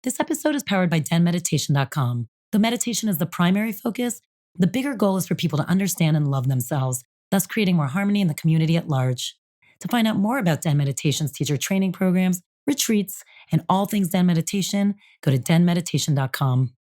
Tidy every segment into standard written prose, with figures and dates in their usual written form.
This episode is powered by DENmeditation.com. Though meditation is the primary focus, the bigger goal is for people to understand and love themselves, thus creating more harmony in the community at large. To find out more about Den Meditation's teacher training programs, retreats, and all things Den Meditation, go to DENmeditation.com.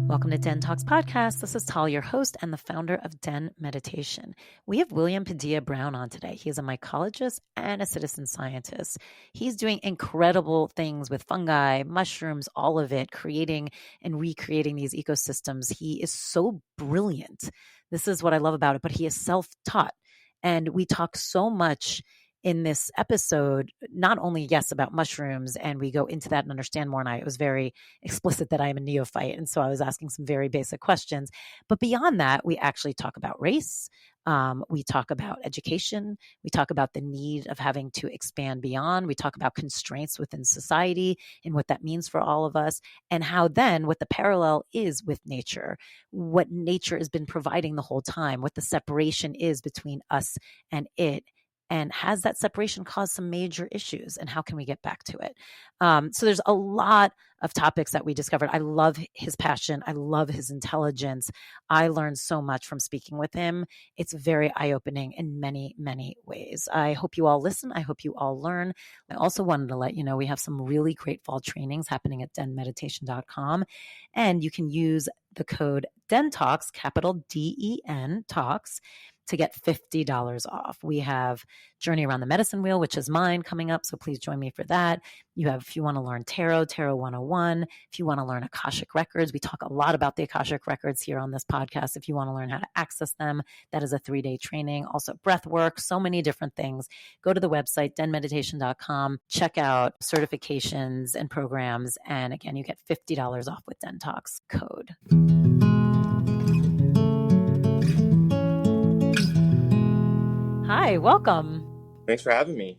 Welcome to DENtalks Podcast. This is Tal, your host and the founder of Den Meditation. We have William Padilla-Brown on today. He is a mycologist and a citizen scientist. He's doing incredible things with fungi, mushrooms, all of it, creating and recreating these ecosystems. He is so brilliant. This is what I love about it, but he is self-taught. And we talk so much in this episode, not only, yes, about mushrooms, and we go into that and understand more. And it was very explicit that I am a neophyte. And so I was asking some very basic questions. But beyond that, we actually talk about race. We talk about education. We talk about the need of having to expand beyond. We talk about constraints within society and what that means for all of us, and how then what the parallel is with nature, what nature has been providing the whole time, what the separation is between us and it. And has that separation caused some major issues? And how can we get back to it? So there's a lot of topics that we discovered. I love his passion. I love his intelligence. I learned so much from speaking with him. It's very eye-opening in many, many ways. I hope you all listen. I hope you all learn. I also wanted to let you know we have some really great fall trainings happening at DENmeditation.com. And you can use the code DENtalks, capital D-E-N, Talks, to get $50 off. We have Journey Around the Medicine Wheel, which is mine, coming up, so please join me for that. You have, if you want to learn Tarot 101. If you want to learn Akashic Records, we talk a lot about the Akashic Records here on this podcast. If you want to learn how to access them, that is a 3-day training. Also breath work, so many different things. Go to the website, denmeditation.com, check out certifications and programs, and again, you get $50 off with DENtalks code. Hi, welcome. Thanks for having me.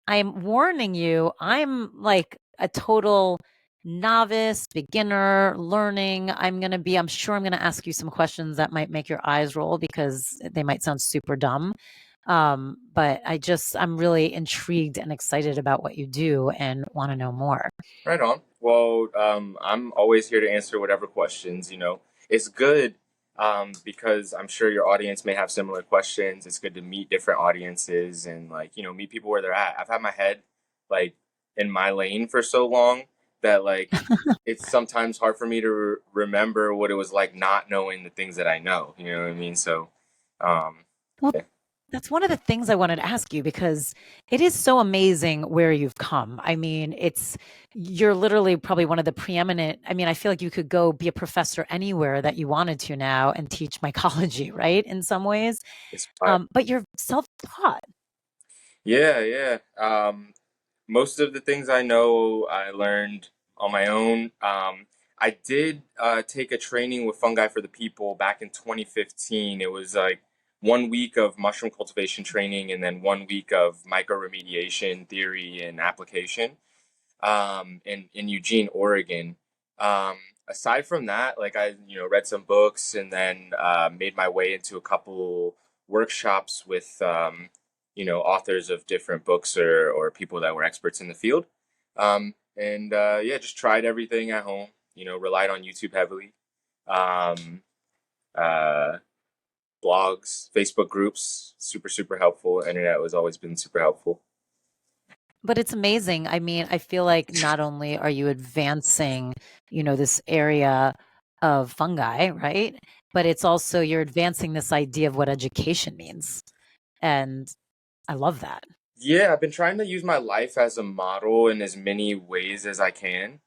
I'm warning you, I'm like a total novice, beginner, learning. I'm sure I'm going to ask you some questions that might make your eyes roll because they might sound super dumb. But I'm really intrigued and excited about what you do and want to know more. Right on. Well, I'm always here to answer whatever questions, It's good because I'm sure your audience may have similar questions. It's good to meet different audiences and meet people where they're at. I've had my head in my lane for so long that it's sometimes hard for me to remember what it was like not knowing the things that I know. You know what I mean? So, yeah. That's one of the things I wanted to ask you because it is so amazing where you've come. I mean, you're literally probably one of the preeminent. I mean, I feel like you could go be a professor anywhere that you wanted to now and teach mycology, right? In some ways, but you're self-taught. Yeah. Most of the things I know, I learned on my own. I did take a training with Fungi for the People back in 2015. It was 1 week of mushroom cultivation training and then 1 week of mycoremediation theory and application in Eugene, Oregon. Aside from that, I read some books and then made my way into a couple workshops with authors of different books or people that were experts in the field. Just tried everything at home, relied on YouTube heavily. Blogs, Facebook groups, super helpful. Internet has always been super helpful. But it's amazing. I mean, I feel like not only are you advancing, this area of fungi, right? But it's also you're advancing this idea of what education means. And I love that. Yeah, I've been trying to use my life as a model in as many ways as I can.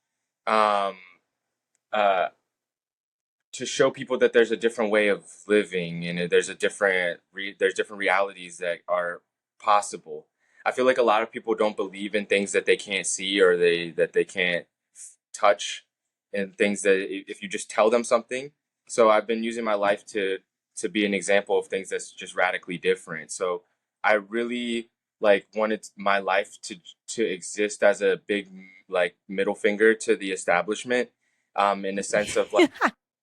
To show people that there's a different way of living and there's different realities that are possible. I feel like a lot of people don't believe in things that they can't see or that they can't touch, and things that if you just tell them something. So I've been using my life to be an example of things that's just radically different. So I really wanted my life to exist as a big middle finger to the establishment, in the sense of like,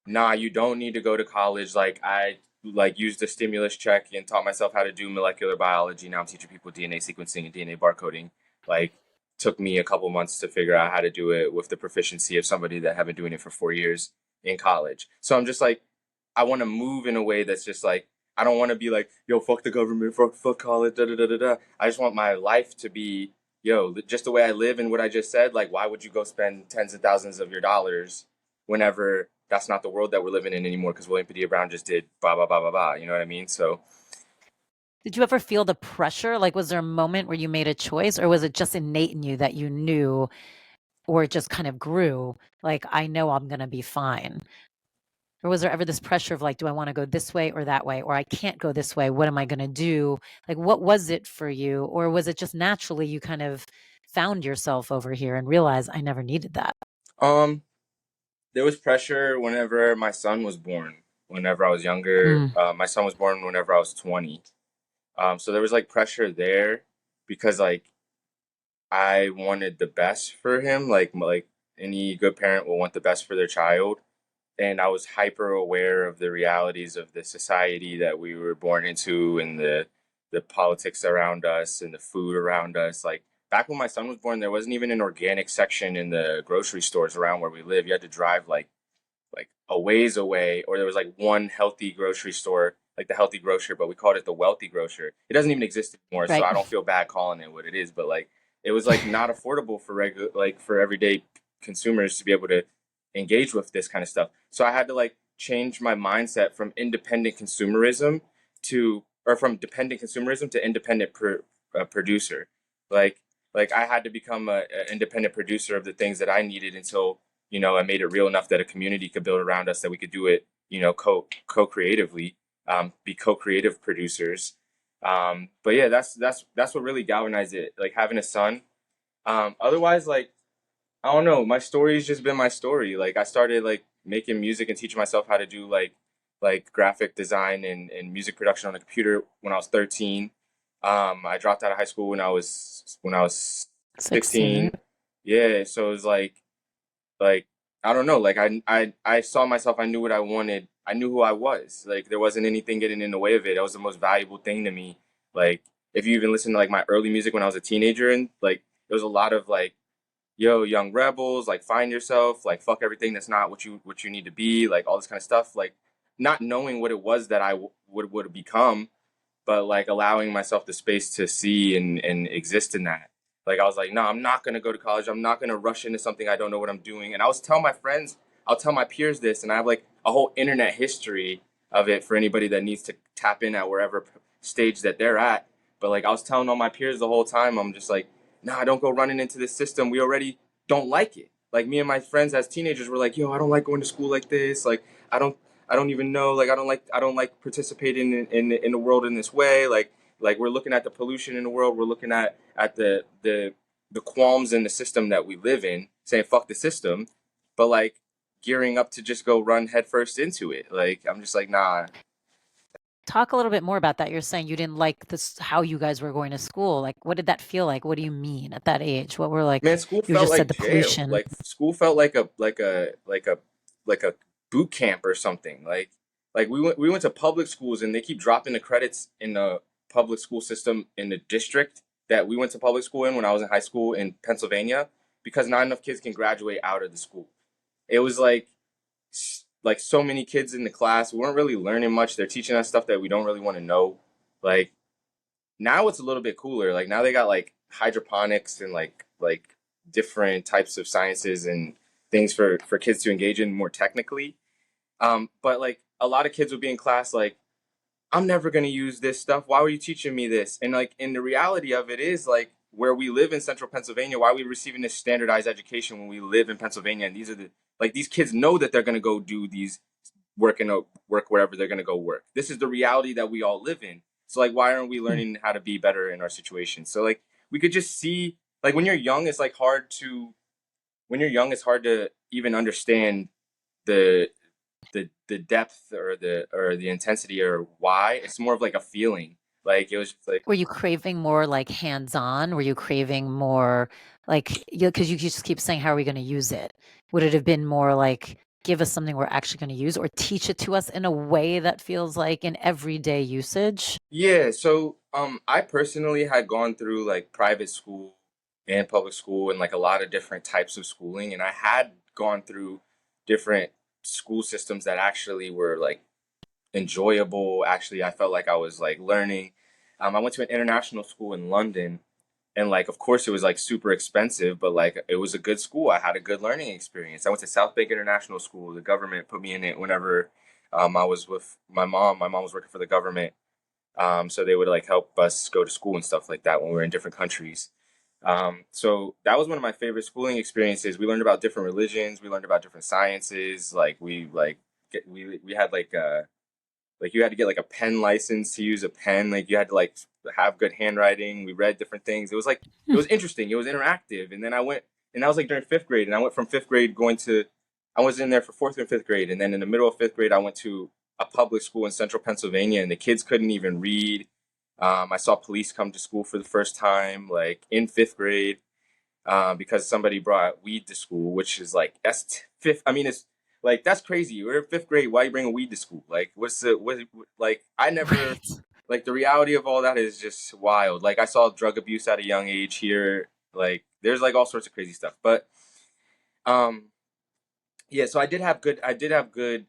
nah, you don't need to go to college. Like I like used a stimulus check and taught myself how to do molecular biology. Now I'm teaching people DNA sequencing and DNA barcoding. Like took me a couple months to figure out how to do it with the proficiency of somebody that had been doing it for 4 years in college. So I'm just like, I want to move in a way that's just like, I don't want to be like, yo, fuck the government, fuck college, da da da da da. I just want my life to be, yo, just the way I live and what I just said. Like, why would you go spend tens of thousands of your dollars whenever that's not the world that we're living in anymore? Because William Padilla-Brown just did blah blah blah blah blah. You know what I mean? So Did you ever feel the pressure? Like, was there a moment where you made a choice, or was it just innate in you that you knew, or it just kind of grew? Like, I know I'm going to be fine. Or was there ever this pressure of like, do I want to go this way or that way? Or I can't go this way. What am I going to do? Like, what was it for you? Or was it just naturally you kind of found yourself over here and realized I never needed that? um there was pressure whenever my son was born. Whenever I was younger, Mm. my son was born whenever I was 20. So there was like pressure there because like I wanted the best for him, like any good parent will want the best for their child. And I was hyper aware of the realities of the society that we were born into and the politics around us and the food around us. Like back when my son was born, there wasn't even an organic section in the grocery stores around where we live. You had to drive like a ways away, or there was like one healthy grocery store, like the healthy grocer, but we called it the wealthy grocer. It doesn't even exist anymore, so Right. I don't feel bad calling it what it is. But like, it was like not affordable for regular, like for everyday consumers to be able to engage with this kind of stuff. So I had to like change my mindset from independent consumerism or from dependent consumerism to independent producer. Like, like I had to become a independent producer of the things that I needed until I made it real enough that a community could build around us, that we could do it, co-creatively, be co-creative producers. But yeah, that's what really galvanized it, like having a son. Otherwise, like, I don't know, my story's just been my story. Like I started like making music and teaching myself how to do like graphic design and music production on the computer when I was 13. I dropped out of high school when I was 16, 15. right? Yeah, so it was like I don't know, like I saw myself, I knew what I wanted, I knew who I was. Like there wasn't anything getting in the way of it. That was the most valuable thing to me. Like if you even listen to like my early music when I was a teenager, and like there was a lot of like, yo, young rebels, like find yourself, like fuck everything that's not what you need to be, like all this kind of stuff, like not knowing what it was that I would become, but like allowing myself the space to see and exist in that. Like I was like, no, I'm not gonna go to college. I'm not gonna rush into something I don't know what I'm doing. And I was telling my friends, I'll tell my peers this, and I have like a whole internet history of it for anybody that needs to tap in at wherever stage that they're at. But like I was telling all my peers the whole time, I'm just like, nah, don't go running into this system. We already don't like it. Like me and my friends as teenagers were like, yo, I don't like going to school like this. Like I don't I don't even know. Like I don't like participating in the world in this way. Like we're looking at the pollution in the world. We're looking at the qualms in the system that we live in, saying fuck the system, but like gearing up to just go run headfirst into it. Like I'm just like, nah. Talk a little bit more about that. You're saying you didn't like this, how you guys were going to school. Like, what did that feel like? What do you mean at that age? What were Man, like, school you felt just said like the jail. pollution. Like school felt like a boot camp or something. Like we went to public schools, and they keep dropping the credits in the public school system in the district that we went to public school in when I was in high school in Pennsylvania, because not enough kids can graduate out of the school. It was like so many kids in the class. We weren't really learning much. They're teaching us stuff that we don't really want to know. Like now it's a little bit cooler. Like now they got like hydroponics and like different types of sciences and things for kids to engage in more technically. But like a lot of kids would be in class like, I'm never gonna use this stuff. Why were you teaching me this? And like, in the reality of it is like where we live in central Pennsylvania, why are we receiving this standardized education when we live in Pennsylvania? And these are these kids know that they're gonna go do these work wherever they're gonna go work. This is the reality that we all live in. So like, why aren't we Hmm. learning how to be better in our situation? So like, we could just see like when you're young, it's like hard to it's hard to even understand the the depth or the intensity or why. It's more of like a feeling. Like it was just like, Were you craving more like hands on? Were you craving more like, because you just keep saying, how are we going to use it? Would it have been more like, give us something we're actually going to use, or teach it to us in a way that feels like an everyday usage? Yeah, so I personally had gone through like private school and public school and like a lot of different types of schooling, and I had gone through different school systems that actually were like enjoyable. Actually, I felt like I was like learning. I went to an international school in London, and like of course it was like super expensive, but like it was a good school. I had a good learning experience. I went to South Bank International School. The government put me in it whenever I was with my mom. My mom was working for the government, so they would like help us go to school and stuff like that when we were in different countries. So that was one of my favorite schooling experiences. We learned about different religions. We learned about different sciences. We had like you had to get like a pen license to use a pen. Like you had to like have good handwriting. We read different things. It was like it was interesting. It was interactive. And then I went, and that was like during fifth grade. And I went from fifth grade going to, I was in there for fourth and fifth grade. And then in the middle of fifth grade, I went to a public school in central Pennsylvania, and the kids couldn't even read. I saw police come to school for the first time, like in fifth grade, because somebody brought weed to school, which is like that's fifth. I mean, it's like that's crazy. We're in fifth grade. Why you bringing weed to school? Like, what's the what? Like, I never Right. like the reality of all that is just wild. Like, I saw drug abuse at a young age here. Like, there's like all sorts of crazy stuff. But um, yeah. So I did have good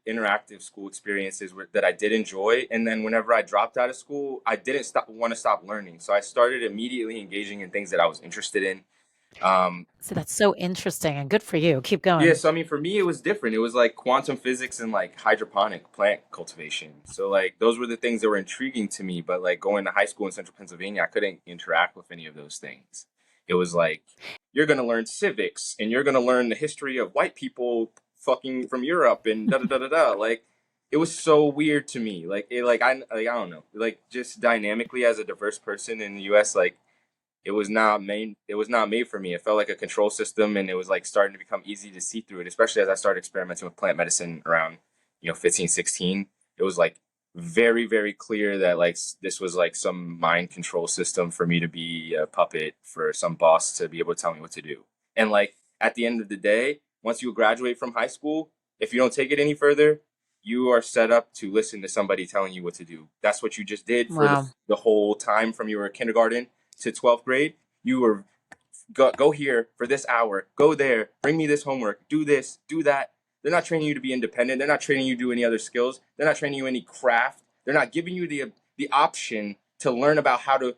interactive school experiences that I did enjoy. And then whenever I dropped out of school, I didn't want to stop learning. So I started immediately engaging in things that I was interested in. Um, So that's so interesting and good for you. Keep Yeah, going. so I mean, for me, it was different. It was like quantum physics and like hydroponic plant cultivation. So like those were the things that were intriguing to me. But like going to high school in central Pennsylvania, I couldn't interact with any of those things. It was like you're gonna learn civics and you're gonna learn the history of white people fucking from Europe and da da da da da. Like it was so weird to me. Like I don't know. Like just dynamically as a diverse person in the U.S. Like it was not made for me. It felt like a control system, and it was like starting to become easy to see through it, especially as I started experimenting with plant medicine around 15, 16. It was like very, very clear that like this was like some mind control system for me to be a puppet for some boss to be able to tell me what to do. And like at the end of the day, once you graduate from high school, if you don't take it any further, you are set up to listen to somebody telling you what to do. That's what you just did for Wow. the whole time from your kindergarten to 12th grade. You were go here for this hour, go there, bring me this homework, do this, do that. They're not training you to be independent. They're not training you to do any other skills. They're not training you any craft. They're not giving you the option to learn about how to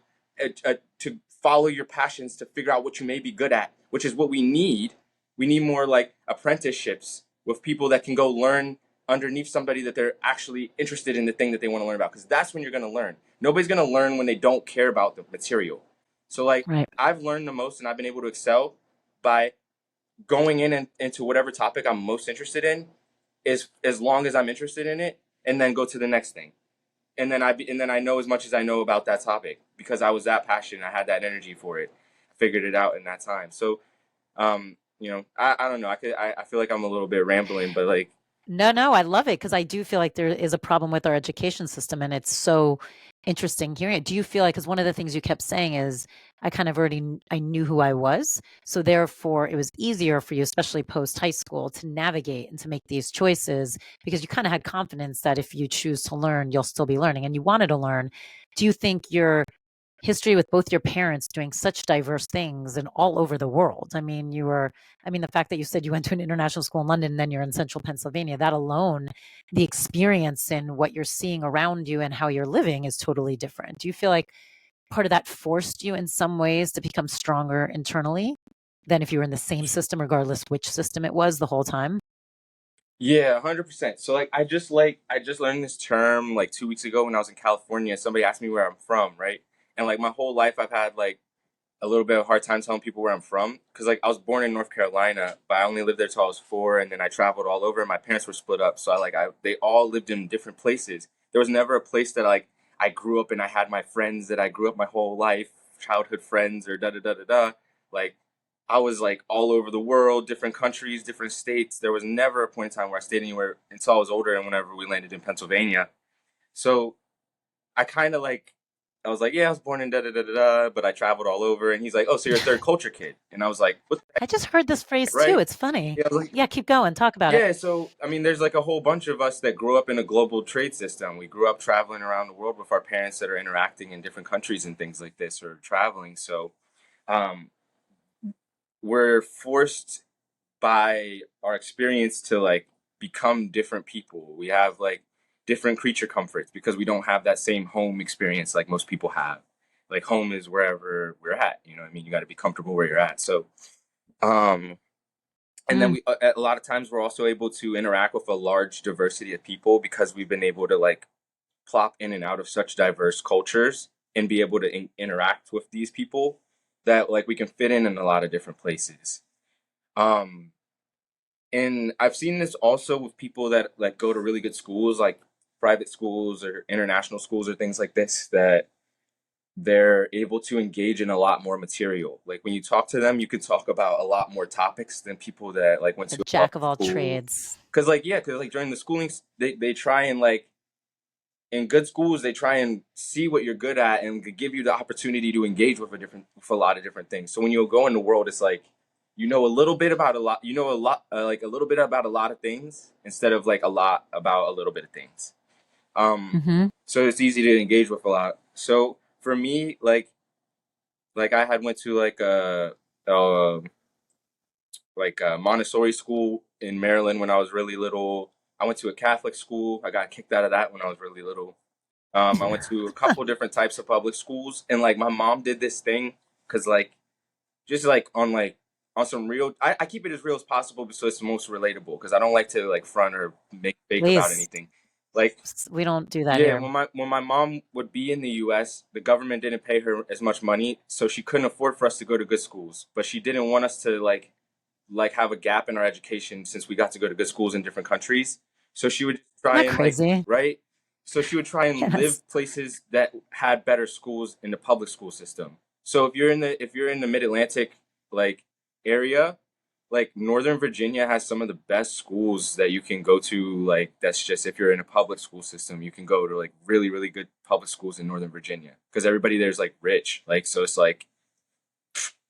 follow your passions, to figure out what you may be good at, which is what we need. We need more like apprenticeships with people that can go learn underneath somebody that they're actually interested in the thing that they want to learn about, because that's when you're going to learn. Nobody's going to learn when they don't care about the material. So like Right. I've learned the most and I've been able to excel by going in and into whatever topic I'm most interested in, is as long as I'm interested in it, and then go to the next thing. And then I know as much as I know about that topic because I was that passionate. I had that energy for it. I figured it out in that time. So I don't know. I feel like I'm a little bit rambling, but like No, no, I love it because I do feel like there is a problem with our education system, and it's so interesting hearing it. Do you feel like, because one of the things you kept saying is, I kind of I knew who I was, so therefore it was easier for you, especially post high school, to navigate and to make these choices because you kind of had confidence that if you choose to learn, you'll still be learning, and you wanted to learn. Do you think your history with both your parents doing such diverse things and all over the world? I mean, the fact that you said you went to an international school in London and then you're in central Pennsylvania, that alone, the experience and what you're seeing around you and how you're living is totally different. Do you feel like part of that forced you in some ways to become stronger internally than if you were in the same system, regardless which system it was the whole time? yeah, 100%. So like I just learned this term like 2 weeks ago when I was in California. Somebody asked me where I'm from, right? And like my whole life I've had like a little bit of a hard time telling people where I'm from because like I was born in North Carolina, but I only lived there till I was 4, and then I traveled all over. And my parents were split up, so I they all lived in different places. There was never a place that like I grew up and I had my friends that I grew up my whole life, childhood friends or da da da da da. Like I was like all over the world, different countries, different states. There was never a point in time where I stayed anywhere until I was older and whenever we landed in Pennsylvania. So I kind of like I was like, yeah, I was born in da da da da da, but I traveled all over. And he's like, oh, so you're a third culture kid. And I was like, what the I just heard this heck, phrase too. right? It's funny. Yeah, I was like, Yeah, keep going. Talk about it. yeah, so I mean, there's like a whole bunch of us that grew up in a global trade system. We grew up traveling around the world with our parents that are interacting in different countries and things like this, or traveling. So um, we're forced by our experience to like become different people. We have like different creature comforts because we don't have that same home experience like most people have. Like home is wherever we're at. You know what I mean? You got to be comfortable where you're at. So um, and then Mm. we a lot of times we're also able to interact with a large diversity of people because we've been able to like plop in and out of such diverse cultures and be able to interact with these people that like we can fit in a lot of different places. um and I've seen this also with people that like go to really good schools, like private schools or international schools or things like this, that they're able to engage in a lot more material. Like when you talk to them, you can talk about a lot more topics than people that like went The to a jack of public all school. trades. Cause like, yeah, cause like during the schooling, they try and like in good schools, they try and see what you're good at and give you the opportunity to engage with a lot of different things. So when you go in the world, it's like, you know a little bit about a lot, you know a lot, like a little bit about a lot of things instead of like a lot about a little bit of things. Um, Mm-hmm. so it's easy to engage with a lot. So for me, like I had went to uh like a Montessori school in Maryland when I was really little. I went to a Catholic school. I got kicked out of that when I was really little. I went to a couple different types of public schools, and like my mom did this thing because like just like on some real. I keep it as real as possible, so it's most relatable because I don't like to like front or make fake about Please. anything. Like We don't do that yeah, here. when my mom would be in the U.S., the government didn't pay her as much money, so she couldn't afford for us to go to good schools. But she didn't want us to like have a gap in our education since we got to go to good schools in different countries. So she would Isn't try that and like crazy? right. So she would try and Yes. live places that had better schools in the public school system. So if you're in the Mid Atlantic like area, like Northern Virginia has some of the best schools that you can go to. Like that's just if you're in a public school system, you can go to like really good public schools in Northern Virginia because everybody there's like rich. Like so it's like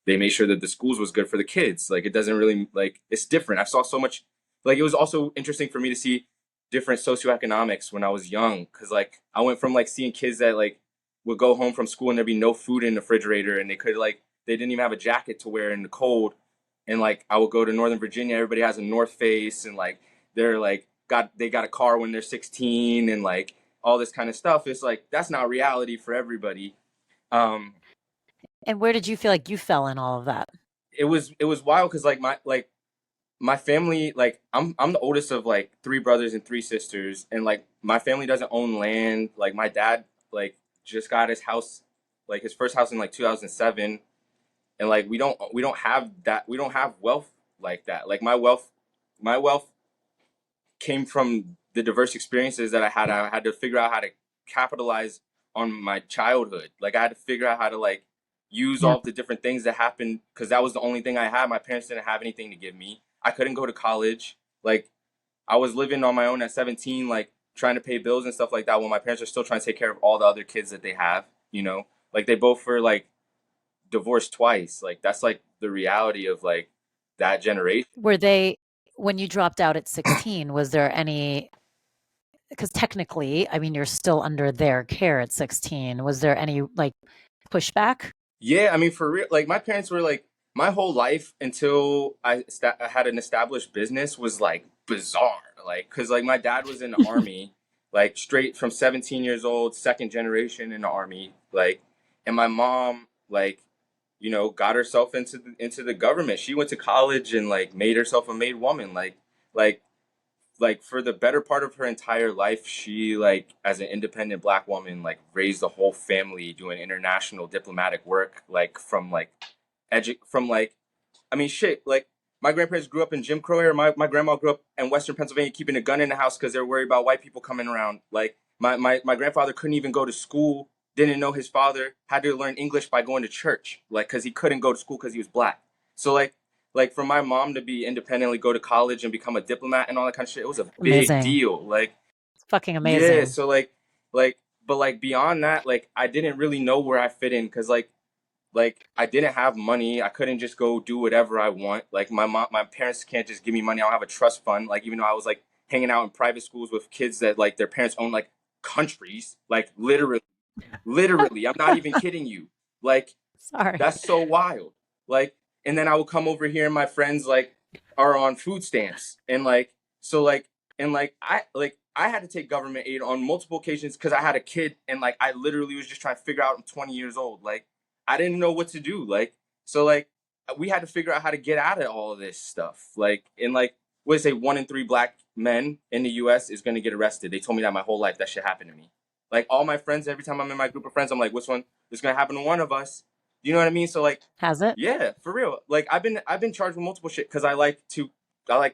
they made sure that the schools was good for the kids. Like it doesn't really like it's different. I saw so much like it was also interesting for me to see different socioeconomics when I was young because like I went from like seeing kids that like would go home from school and there'd be no food in the refrigerator and they could like they didn't even have a jacket to wear in the cold and like I would go to Northern Virginia, everybody has a North Face and like they're like got a car when they're 16 and like all this kind of stuff. It's like that's not reality for everybody. Um, And where did you feel like you fell in all of that? it was wild because like my family like I'm the oldest of like three brothers and three sisters and like my family doesn't own land. Like my dad like just got his house like his first house in like 2007 and like we don't have that we don't have wealth like that. Like my wealth came from the diverse experiences that I had. I had to figure out how to capitalize on my childhood. Like I had to figure out how to like use Yeah. all the different things that happened because that was the only thing I had. My parents didn't have anything to give me. I couldn't go to college. Like I was living on my own at 17, like trying to pay bills and stuff like that. When my parents are still trying to take care of all the other kids that they have. You know, like they both were like divorced twice. Like that's like the reality of like that generation. Were they, when you dropped out at 16, was there any, because technically, I mean, you're still under their care at 16. Was there any like pushback? Yeah, I mean, for real, like my parents were like, my whole life until I had an established business was like bizarre. Like, cause like my dad was in the army, like straight from 17 years old, second generation in the army. Like, and my mom, like, you know, got herself into the government. She went to college and like made herself a made woman. Like like for the better part of her entire life she like as an independent black woman like raised a whole family doing international diplomatic work like from like I mean shit like my grandparents grew up in Jim Crow era. My grandma grew up in Western Pennsylvania keeping a gun in the house because they're worried about white people coming around. Like my grandfather couldn't even go to school, didn't know his father, had to learn English by going to church, like because he couldn't go to school because he was black. So like for my mom to be independently go to college and become a diplomat and all that kind of shit, it was a big Amazing. deal. Like It's fucking yeah, amazing. so like but like beyond that, like I didn't really know where I fit in because like I didn't have money. I couldn't just go do whatever I want. Like my parents can't just give me money. I don't have a trust fund. Like even though I was like hanging out in private schools with kids that like their parents own like countries, like literally, I'm not even kidding you. Like Sorry. that's so wild. Like, and then I would come over here and my friends like are on food stamps and like so like and like I had to take government aid on multiple occasions because I had a kid and like I literally was just trying to figure out I'm 20 years old. Like I didn't know what to do. Like so like we had to figure out how to get out of all of this stuff. Like and like what they say 1 in 3 black men in the US is gonna get arrested. They told me that my whole life that shit happened to me. Like all my friends, every time I'm in my group of friends, I'm like, which one is gonna happen to one of us? You know what I mean? So like, Has it? yeah, for real. Like I've been charged with multiple shit because I like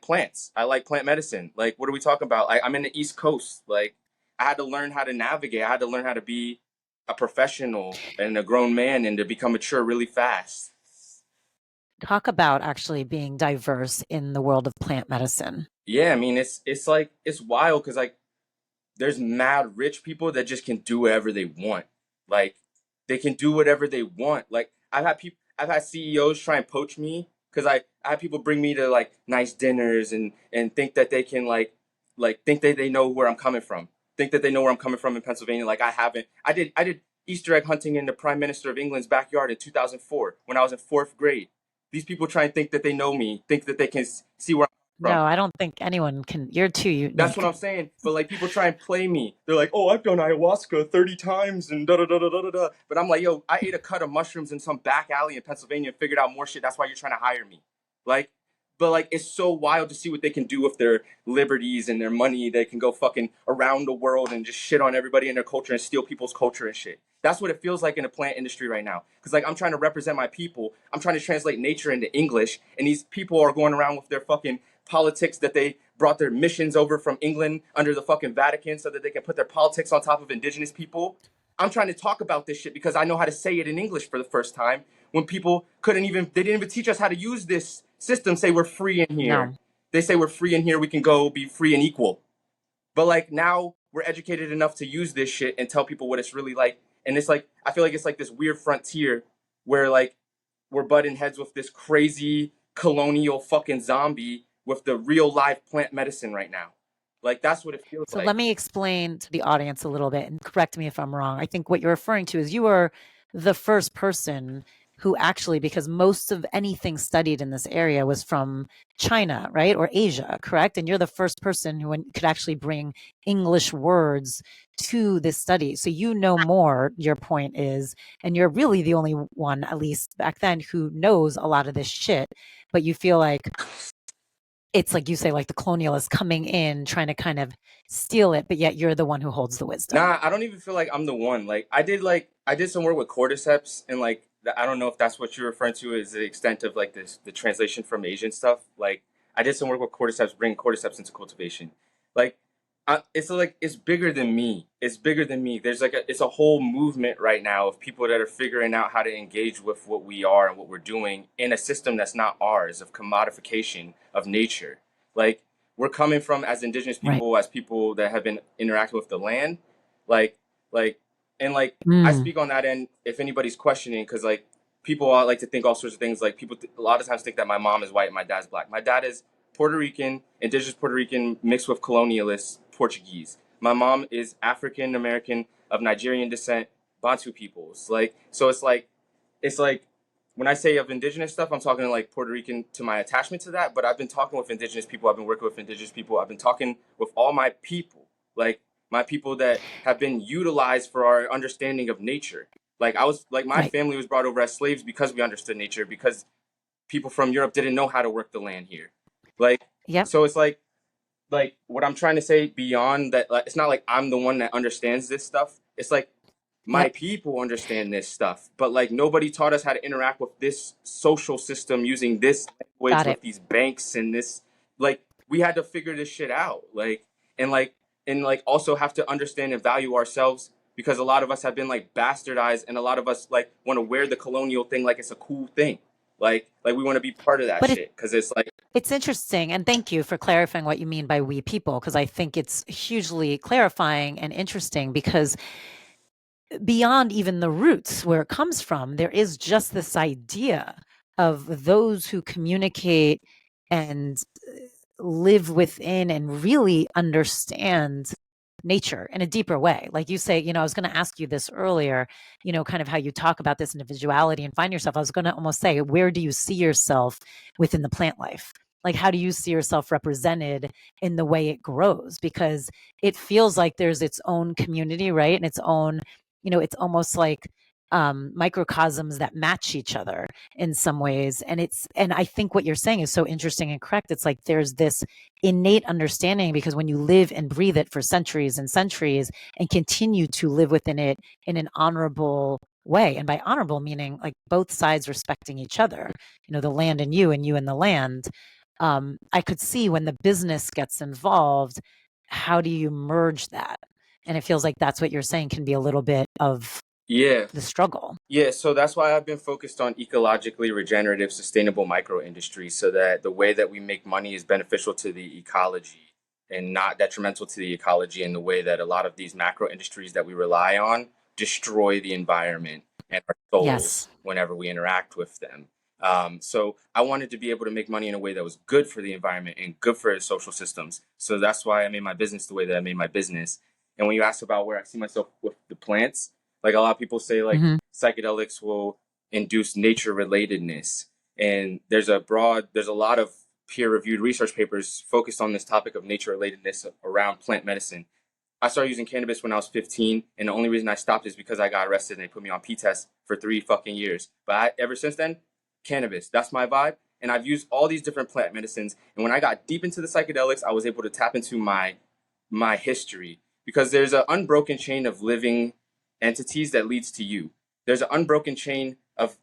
plants. I like plant medicine. Like what are we talking about? I'm in the East Coast. Like I had to learn how to navigate. I had to learn how to be a professional and a grown man and to become mature really fast. Talk about actually being diverse in the world of plant medicine. Yeah, I mean it's like it's wild because like there's mad rich people that just can do whatever they want. Like they can do whatever they want. Like I've had CEOs try and poach me because I had people bring me to like nice dinners and think that they can like think that they know where I'm coming from. Think that they know where I'm coming from in Pennsylvania. Like I haven't. I did Easter egg hunting in the Prime Minister of England's backyard in 2004 when I was in 4th grade. These people try and think that they know me, think that they can see where I'm from. No, I don't think anyone can. You're too That's what unique. I'm saying. But like people try and play me. They're like, "Oh, I've done ayahuasca 30 times and da da da da da da." But I'm like, "Yo, I ate a cut of mushrooms in some back alley in Pennsylvania and figured out more shit. That's why you're trying to hire me." Like, but like it's so wild to see what they can do with their liberties and their money. They can go fucking around the world and just shit on everybody and their culture and steal people's culture and shit. That's what it feels like in the plant industry right now. Because like I'm trying to represent my people. I'm trying to translate nature into English, and these people are going around with their fucking politics that they brought their missions over from England under the fucking Vatican so that they can put their politics on top of indigenous people. I'm trying to talk about this shit because I know how to say it in English for the first time when people they didn't even teach us how to use this system. Say we're free in here. No. They say we're free in here. We can go be free and equal. But like now we're educated enough to use this shit and tell people what it's really like. And it's like, I feel like it's like this weird frontier where like we're butting heads with this crazy colonial fucking zombie with the real live plant medicine right now. Like that's what it feels So like. let me explain to the audience a little bit and correct me if I'm wrong. I think what you're referring to is you are the first person who actually, because most of anything studied in this area was from China, right? Or Asia, correct? And you're the first person who could actually bring English words to this study. So you know more, your point is, and you're really the only one, at least back then, who knows a lot of this shit. But you feel like it's like you say, like the colonialists coming in, trying to kind of steal it, but yet you're the one who holds the wisdom. Nah, I don't even feel like I'm the one. Like I did some work with cordyceps and like I don't know if that's what you're referring to is the extent of like this the translation from Asian stuff. Like I did some work with cordyceps, bringing cordyceps into cultivation. Like it's like it's bigger than me. It's bigger than me. It's a whole movement right now of people that are figuring out how to engage with what we are and what we're doing in a system that's not ours of commodification of nature. Like we're coming from as indigenous Right. people, as people that have been interacting with the land, like like and like I Mm. speak on that end if anybody's questioning because like people all like to think all sorts of things. Like a lot of times think that my mom is white and my dad's black. My dad is Puerto Rican, indigenous Puerto Rican mixed with colonialist Portuguese. My mom is African American of Nigerian descent, Bantu peoples. Like so it's like when I say of indigenous stuff, I'm talking like Puerto Rican to my attachment to that. But I've been talking with indigenous people. I've been working with indigenous people. I've been talking with all my people, like my people that have been utilized for our understanding of nature. Like I was like my Right. family was brought over as slaves because we understood nature because people from Europe didn't know how to work the land here. Like Yep. so it's like what I'm trying to say beyond that like, it's not like I'm the one that understands this stuff. It's like my Yep. people understand this stuff, but like nobody taught us how to interact with this social system using this language Got it. with these banks and this like we had to figure this shit out. And like and like also have to understand and value ourselves because a lot of us have been like bastardized and a lot of us like want to wear the colonial thing like it's a cool thing. Like we want to be part of that But shit because it's like, it's interesting, and thank you for clarifying what you mean by we people, because I think it's hugely clarifying and interesting because beyond even the roots where it comes from, there is just this idea of those who communicate and live within and really understand nature in a deeper way. Like you say, I was going to ask you this earlier, kind of how you talk about this individuality and find yourself. I was going to almost say, where do you see yourself within the plant life? Like, how do you see yourself represented in the way it grows? Because it feels like there's its own community, right? And its own, it's almost like microcosms that match each other in some ways. And I think what you're saying is so interesting and correct. It's like there's this innate understanding because when you live and breathe it for centuries and centuries and continue to live within it in an honorable way, and by honorable meaning like both sides respecting each other, the land and you and the land. I could see when the business gets involved, how do you merge that? And it feels like that's what you're saying can be a little bit of yeah. the struggle. Yeah, so that's why I've been focused on ecologically regenerative, sustainable micro industries so that the way that we make money is beneficial to the ecology and not detrimental to the ecology in the way that a lot of these macro industries that we rely on destroy the environment and our souls Yes. whenever we interact with them. So I wanted to be able to make money in a way that was good for the environment and good for the social systems. So that's why I made my business the way that I made my business. And when you ask about where I see myself with the plants, like a lot of people say, like psychedelics will induce nature relatedness. And there's a lot of peer reviewed research papers focused on this topic of nature relatedness around plant medicine. I started using cannabis when I was 15, and the only reason I stopped is because I got arrested and they put me on P-test for 3 fucking years. But ever since then, cannabis, that's my vibe. And I've used all these different plant medicines. And when I got deep into the psychedelics, I was able to tap into my history because there's an unbroken chain of living entities that leads to you. There's an unbroken chain of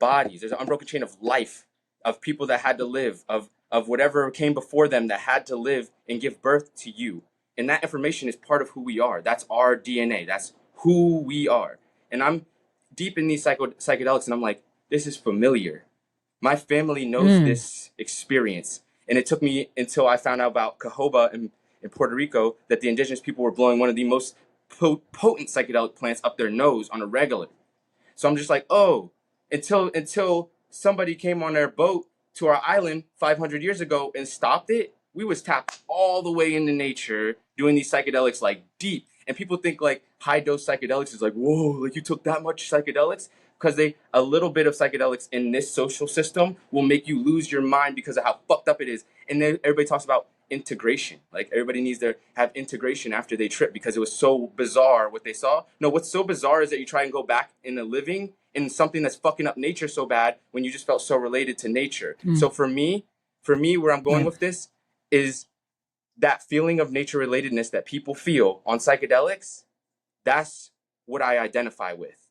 bodies. There's an unbroken chain of life, of people that had to live, of whatever came before them that had to live and give birth to you. And that information is part of who we are. That's our DNA. That's who we are. And I'm deep in these psychedelics, and I'm like, this is familiar. My family knows this experience. And it took me until I found out about cajoba in Puerto Rico that the indigenous people were blowing one of the most potent psychedelic plants up their nose on a regular. So I'm just like, oh, until somebody came on their boat to our island 500 years ago and stopped it, we was tapped all the way into nature doing these psychedelics like deep. And people think like high dose psychedelics is like, whoa, like you took that much psychedelics? Because a little bit of psychedelics in this social system will make you lose your mind because of how fucked up it is. And then everybody talks about integration. Like everybody needs to have integration after they trip because it was so bizarre what they saw. No, what's so bizarre is that you try and go back in the living in something that's fucking up nature so bad when you just felt so related to nature. So for me, where I'm going with this is that feeling of nature relatedness that people feel on psychedelics. That's what I identify with.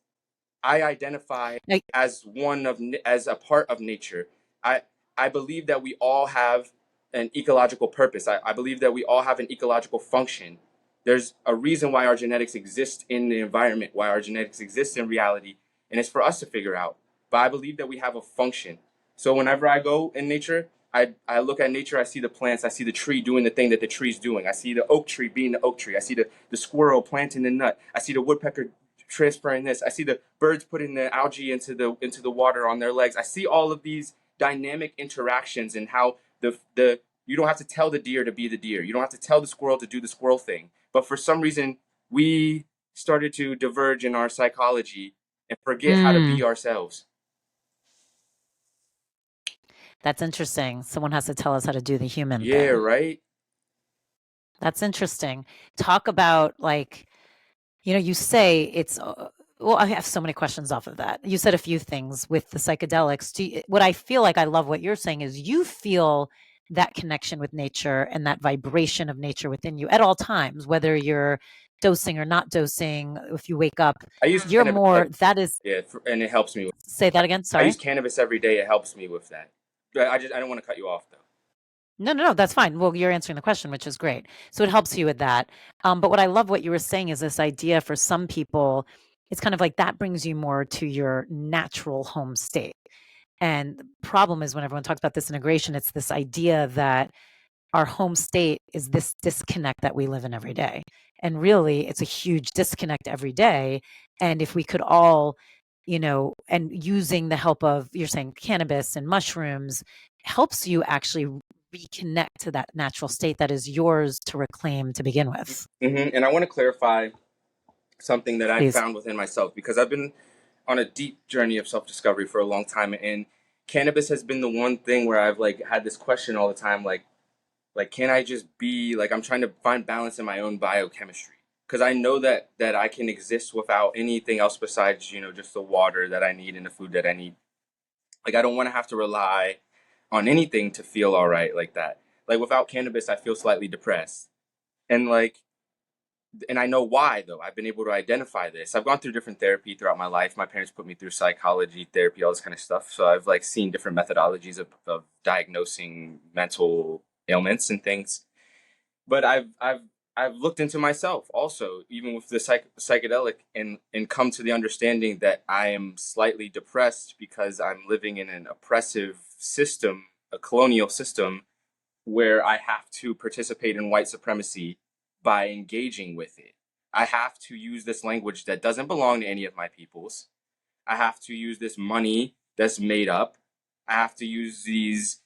I identify as a part of nature. I believe that we all have an ecological purpose. I believe that we all have an ecological function. There's a reason why our genetics exist in the environment, why our genetics exist in reality, and it's for us to figure out. But I believe that we have a function. So whenever I go in nature, I look at nature, I see the plants, I see the tree doing the thing that the tree's doing. I see the oak tree being the oak tree. I see the squirrel planting the nut. I see the woodpecker transferring this. I see the birds putting the algae into the water on their legs. I see all of these dynamic interactions and how the you don't have to tell the deer to be the deer. You don't have to tell the squirrel to do the squirrel thing. But for some reason, we started to diverge in our psychology and forget how to be ourselves. That's interesting. Someone has to tell us how to do the human thing. Yeah, right? That's interesting. Talk about you say it's well, I have so many questions off of that. You said a few things with the psychedelics. What I feel like I love what you're saying is you feel that connection with nature and that vibration of nature within you at all times, whether you're dosing or not dosing. If you wake up, I use you're cannabis more. That is. Yeah, and it helps me. Say that again. I Sorry. use cannabis every day. It helps me with that. I don't want to cut you off though. No, that's fine. Well, you're answering the question, which is great. So it helps you with that. But what I love what you were saying is this idea for some people, it's kind of like that brings you more to your natural home state. And the problem is when everyone talks about this integration, it's this idea that our home state is this disconnect that we live in every day. And really, it's a huge disconnect every day. And if we could all, and using the help of, you're saying cannabis and mushrooms helps you actually reconnect to that natural state that is yours to reclaim to begin with. And I want to clarify something that I Please. found within myself, because I've been on a deep journey of self-discovery for a long time, and cannabis has been the one thing where I've like had this question all the time, like can I just be like, I'm trying to find balance in my own biochemistry, because I know that I can exist without anything else besides just the water that I need and the food that I need. Like, I don't want to have to rely on anything to feel all right like that. Like, without cannabis I feel slightly depressed, and I know why, though. I've been able to identify this. I've gone through different therapy throughout my life. My parents put me through psychology, therapy, all this kind of stuff. So I've like seen different methodologies of diagnosing mental ailments and things. But I've looked into myself also, even with the psychedelic, and come to the understanding that I am slightly depressed because I'm living in an oppressive system, a colonial system, where I have to participate in white supremacy by engaging with it. I have to use this language that doesn't belong to any of my peoples. I have to use this money that's made up. I have to use these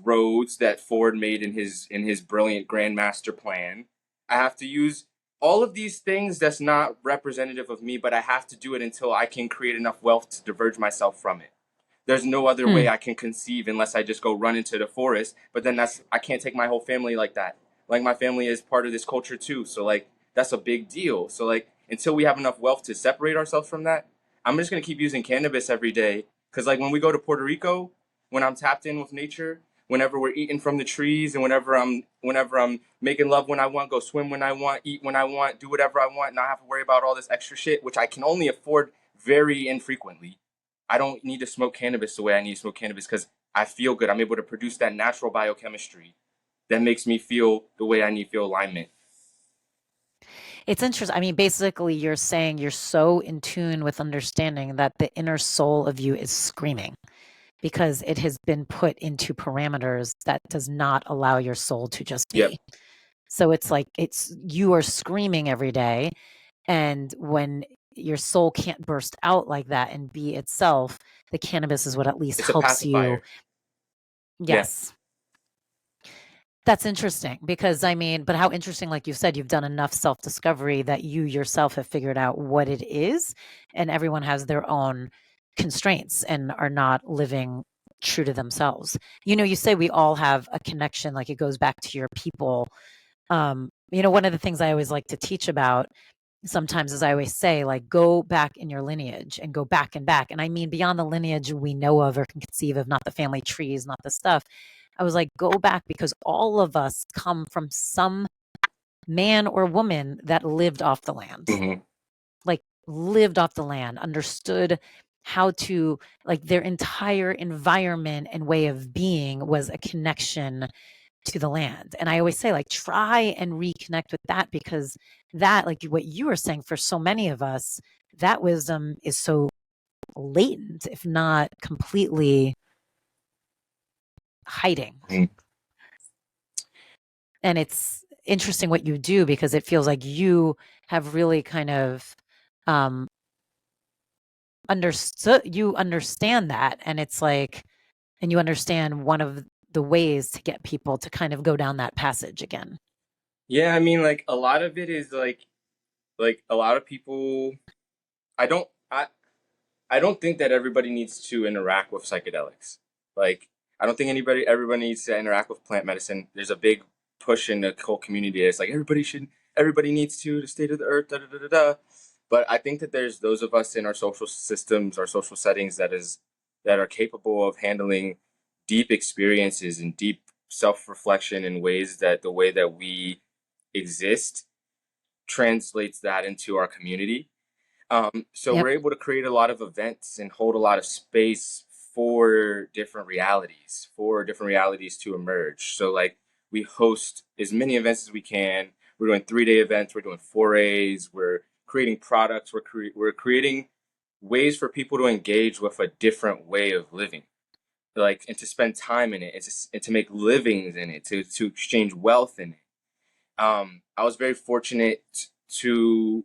roads that Ford made in his brilliant grand master plan. I have to use all of these things that's not representative of me, but I have to do it until I can create enough wealth to diverge myself from it. There's no other way I can conceive unless I just go run into the forest. But then I can't take my whole family like that. Like, my family is part of this culture too. So like, that's a big deal. So like, until we have enough wealth to separate ourselves from that, I'm just going to keep using cannabis every day. Cause like, when we go to Puerto Rico, when I'm tapped in with nature, whenever we're eating from the trees, and whenever I'm making love when I want, go swim when I want, eat when I want, do whatever I want, not have to worry about all this extra shit, which I can only afford very infrequently. I don't need to smoke cannabis the way I need to smoke cannabis, because I feel good. I'm able to produce that natural biochemistry that makes me feel the way I need to feel alignment. It's interesting. I mean, basically, you're saying you're so in tune with understanding that the inner soul of you is screaming because it has been put into parameters that does not allow your soul to just be. Yep. So it's like you are screaming every day. And when your soul can't burst out like that and be itself, the cannabis is what at least It's a helps you. pacifier. Yes. That's interesting because but how interesting, like you said, you've done enough self-discovery that you yourself have figured out what it is, and everyone has their own constraints and are not living true to themselves. You say we all have a connection, like it goes back to your people. One of the things I always like to teach about sometimes is I always say, like, go back in your lineage and go back and back. And I mean, beyond the lineage we know of or can conceive of, not the family trees, not the stuff. I was like, go back because all of us come from some man or woman that lived off the land, like lived off the land, understood how to, like, their entire environment and way of being was a connection to the land. And I always say, like, try and reconnect with that, because that, like what you were saying, for so many of us, that wisdom is so latent, if not completely hiding. And it's interesting what you do, because it feels like you have really kind of understand that. And it's like, and you understand one of the ways to get people to kind of go down that passage again. Yeah, I mean, like, a lot of it is like a lot of people, I don't think that everybody needs to interact with psychedelics. Like, I don't think everybody needs to interact with plant medicine. There's a big push in the whole community. It's like everybody needs to, the state of the earth, da da da da da. But I think that there's those of us in our social systems, our social settings, that are capable of handling deep experiences and deep self-reflection in ways that the way that we exist translates that into our community. So Yep. we're able to create a lot of events and hold a lot of space for different realities, to emerge. So like, we host as many events as we can. We're doing 3-day events. We're doing forays. We're creating products. We're creating ways for people to engage with a different way of living. like, and to spend time in it, and to make livings in it, to exchange wealth in it. I was very fortunate to,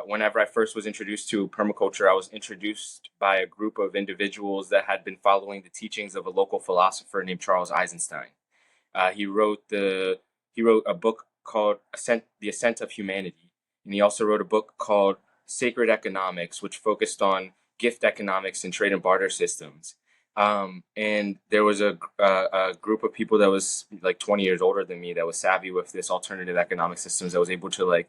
whenever I first was introduced to permaculture, I was introduced by a group of individuals that had been following the teachings of a local philosopher named Charles Eisenstein. He wrote a book called The Ascent of Humanity, and he also wrote a book called Sacred Economics, which focused on gift economics and trade and barter systems. And there was a group of people that was like 20 years older than me that was savvy with this alternative economic systems, that was able to like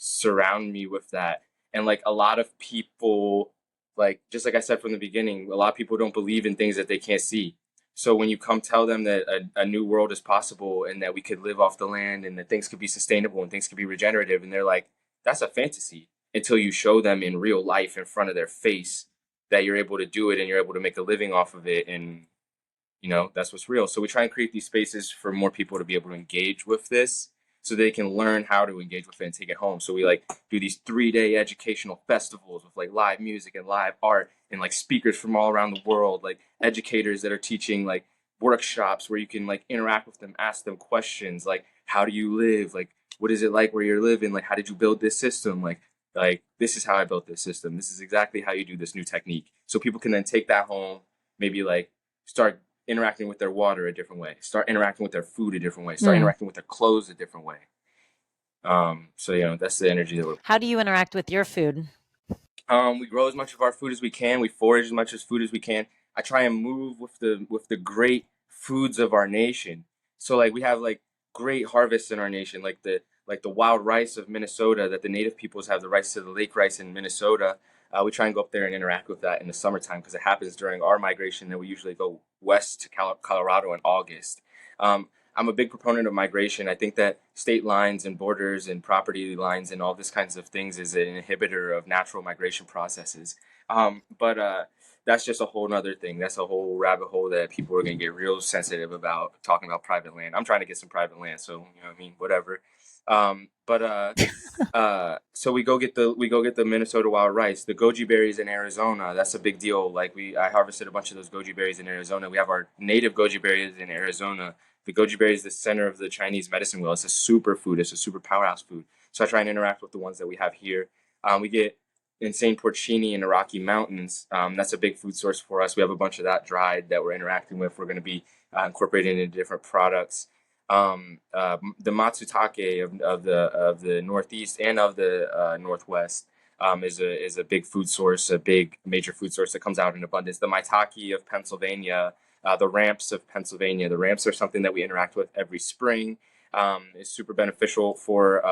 surround me with that. And like a lot of people, like just like I said from the beginning, a lot of people don't believe in things that they can't see. So when you come tell them that a new world is possible and that we could live off the land and that things could be sustainable and things could be regenerative, and they're like, that's a fantasy, until you show them in real life in front of their face that you're able to do it and you're able to make a living off of it. And, that's what's real. So we try and create these spaces for more people to be able to engage with this so they can learn how to engage with it and take it home. So we like do these 3-day educational festivals with like live music and live art and like speakers from all around the world, like educators that are teaching like workshops where you can like interact with them, ask them questions like, how do you live? Like, what is it like where you're living? Like, how did you build this system? Like this is how I built this system. This is exactly how you do this new technique. So people can then take that home, maybe like start interacting with their water a different way, start interacting with their food a different way, start interacting with their clothes a different way. So that's the energy that we're. How do you interact with your food? We grow as much of our food as we can. We forage as much as food as we can. I try and move with the great foods of our nation. So like we have like great harvests in our nation, like the wild rice of Minnesota, that the native peoples have, the rice to the lake rice in Minnesota. We try and go up there and interact with that in the summertime because it happens during our migration. Then we usually go west to Colorado in August. I'm a big proponent of migration. I think that state lines and borders and property lines and all this kinds of things is an inhibitor of natural migration processes. But that's just a whole nother thing. That's a whole rabbit hole that people are going to get real sensitive about, talking about private land. I'm trying to get some private land, so what I mean, whatever. So we go get the Minnesota wild rice, the goji berries in Arizona. That's a big deal. Like I harvested a bunch of those goji berries in Arizona. We have our native goji berries in Arizona. The goji berry is the center of the Chinese medicine wheel. It's a super food. It's a super powerhouse food. So I try and interact with the ones that we have here. We get insane porcini in the Rocky Mountains. That's a big food source for us. We have a bunch of that dried that we're interacting with. We're going to be incorporating into different products. The matsutake of the Northeast and of the Northwest is a big food source, a big major food source that comes out in abundance. The maitake of Pennsylvania, the ramps of Pennsylvania. The ramps are something that we interact with every spring. It's super beneficial for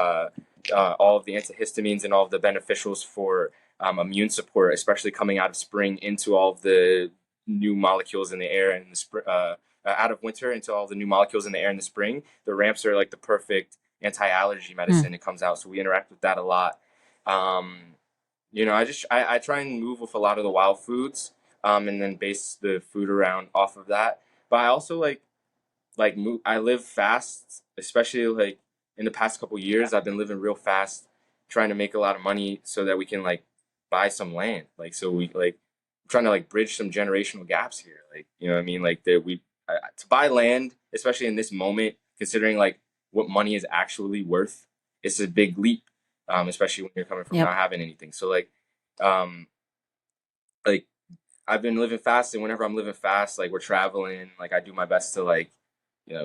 all of the antihistamines and all of the beneficials for immune support, especially coming out of spring into all of the new molecules in the air and out of winter into all the new molecules in the air in the spring. The ramps are like the perfect anti-allergy medicine. It comes out, so we interact with that a lot. I try and move with a lot of the wild foods, and then base the food around off of that. But I also move. I live fast, especially like in the past couple years. I've been living real fast, trying to make a lot of money so that we can like buy some land. Like so we like trying to like bridge some generational gaps here. Like what I mean. Like that we to buy land, especially in this moment, considering like what money is actually worth, it's a big leap. Especially when you're coming from not having anything. So like I've been living fast, and whenever I'm living fast, like we're traveling, like I do my best to like,